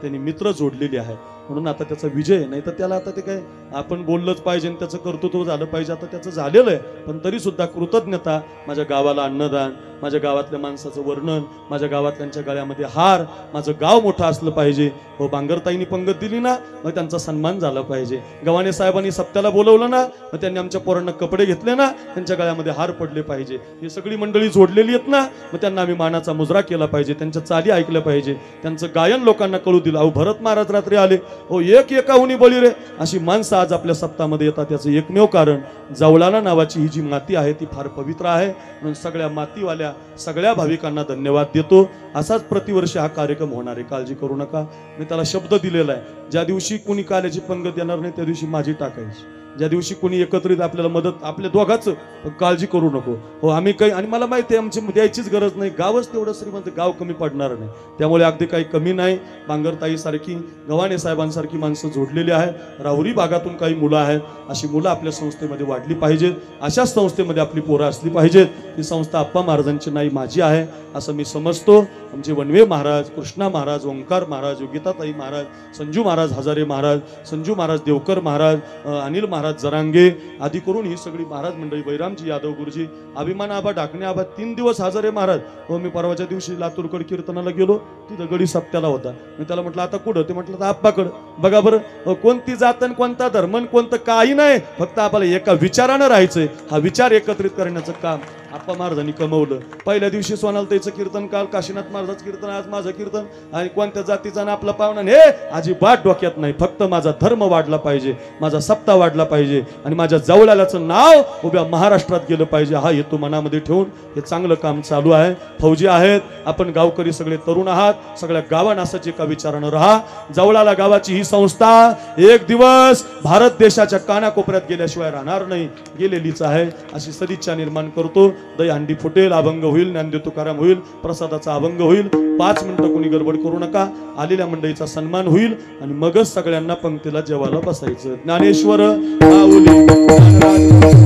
Speaker 1: त्यांनी मित्र जोडलेले आहे. म्हणून आता त्याचा विजय. नाही तर त्याला आता ते काय आपण बोललंच पाहिजे आणि त्याचं कर्तृत्व झालं पाहिजे. आता त्याचं झालेलं आहे, पण तरी सुद्धा कृतज्ञता. माझ्या गावाला अन्नदान, माझ्या गावातल्या माणसाचं वर्णन, माझ्या गावातल्यांच्या गळ्यामध्ये हार, माझं गाव मोठं असलं पाहिजे. बांगरताईंनी पंगत दिली ना, मग त्यांचा सन्मान झाला पाहिजे. गव्हाणे साहेबांनी सप्त्याला बोलवलं ना, मग त्यांनी आमच्या पोरांना कपडे घेतले ना, त्यांच्या गळ्यामध्ये हार पडले पाहिजे. ही सगळी मंडळी जोडलेली आहेत ना, मग त्यांना आम्ही मानाचा मुजरा केला पाहिजे, त्यांच्या चाली ऐकल्या पाहिजे, त्यांचं गायन लोकांना कळू दिलं. अहो भरत महाराज रात्री आले, हो एक एकाहुनी बळी रे, अशी माणसं आज आपल्या सप्ताहामध्ये येतात. याचं एकमेव कारण जावळाला नावाची ही जी माती आहे ती फार पवित्र आहे. म्हणून सगळ्या मातीवाल्या सगळ्या भाविकांना धन्यवाद देतो. असाच प्रतिवर्षी हा कार्यक्रम होणार आहे, काळजी करू नका. मी त्याला शब्द दिलेला आहे, ज्या दिवशी कोणी काल्याची पंगत येणार नाही त्या दिवशी माझी टाकायची. ज्या दिवशी कोणी एकत्रित आपल्याला मदत, आपल्या दोघांचं, काळजी करू नको. हो आम्ही काही, आणि मला माहिती आहे आमची द्यायचीच गरज नाही. गावच तेवढं श्रीमंत, गाव कमी पडणार नाही, त्यामुळे अगदी काही कमी नाही. बांगरताई सारखी, गव्हाणे साहेबांसारखी माणसं जोडलेली आहेत. राहुरी भागातून काही मुलं आहेत, अशी मुलं आपल्या संस्थेमध्ये वाढली पाहिजेत. अशाच संस्थेमध्ये आपली पोरं असली पाहिजेत. ही संस्था आप्पा महाराजांची नाही, माझी आहे असं मी समजतो. आमचे वणवे महाराज, कृष्णा महाराज, ओंकार महाराज, योगिताताई महाराज, संजू महाराज हजारे महाराज, संजू महाराज देवकर महाराज, अनिल महाराज जरांगे आदी करून ही सगळी महाराज मंडळी, बैरामजी यादव गुरुजी, अभिमान आबा, ढाकणे आबा, 3 दिवस हजारे महाराज. मी परवाच्या दिवशी लातूरकडे कीर्तनाला गेलो, तिथं गडी सप्त्याला होता. मी त्याला म्हटलं आता कुठं? ते म्हटलं आप्पाकडं. बघा बरं, कोणती जातन, कोणता धर्मन, कोणतं काही नाही, फक्त आपल्याला एका विचारानं राहायचंय. हा विचार एकत्रित करण्याचं काम आप्पा महाराजांनी कमवलं. पहिल्या दिवशी सोनालताईचं कीर्तन, काल काशीनाथ महाराजांचं कीर्तन, आज माझं कीर्तन. आणि कोणत्या जातीचा ना आपला पाहुणा हे अजिबात डोक्यात नाही. फक्त माझा धर्म वाढला पाहिजे, माझा सप्ताह वाढला पाहिजे आणि माझ्या जावळाल्याचं नाव उभ्या महाराष्ट्रात गेलं पाहिजे. हा हेतू मनामध्ये ठेवून हे चांगलं काम चालू आहे. फौजी आहेत आपण, गावकरी सगळे तरुण आहात, सगळ्या गावांना असंच एका विचारानं राहा. जावळाला गावाची ही संस्था एक दिवस भारत देशाच्या कानाकोपऱ्यात गेल्याशिवाय राहणार नाही, गेलेलीच आहे. अशी सदिच्छा निर्माण करतो. दहीहंडी फुटेल, अभंग होईल, ज्ञानदेव तुकाराम होईल, प्रसादाचा अभंग होईल. 5 मिनिटं कोणी गडबड करू नका. आलेल्या मंडळीचा सन्मान होईल आणि मगच सगळ्यांना पंक्तीला जेवायला बसायचं. ज्ञानेश्वर माऊली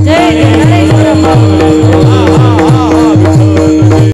Speaker 4: जय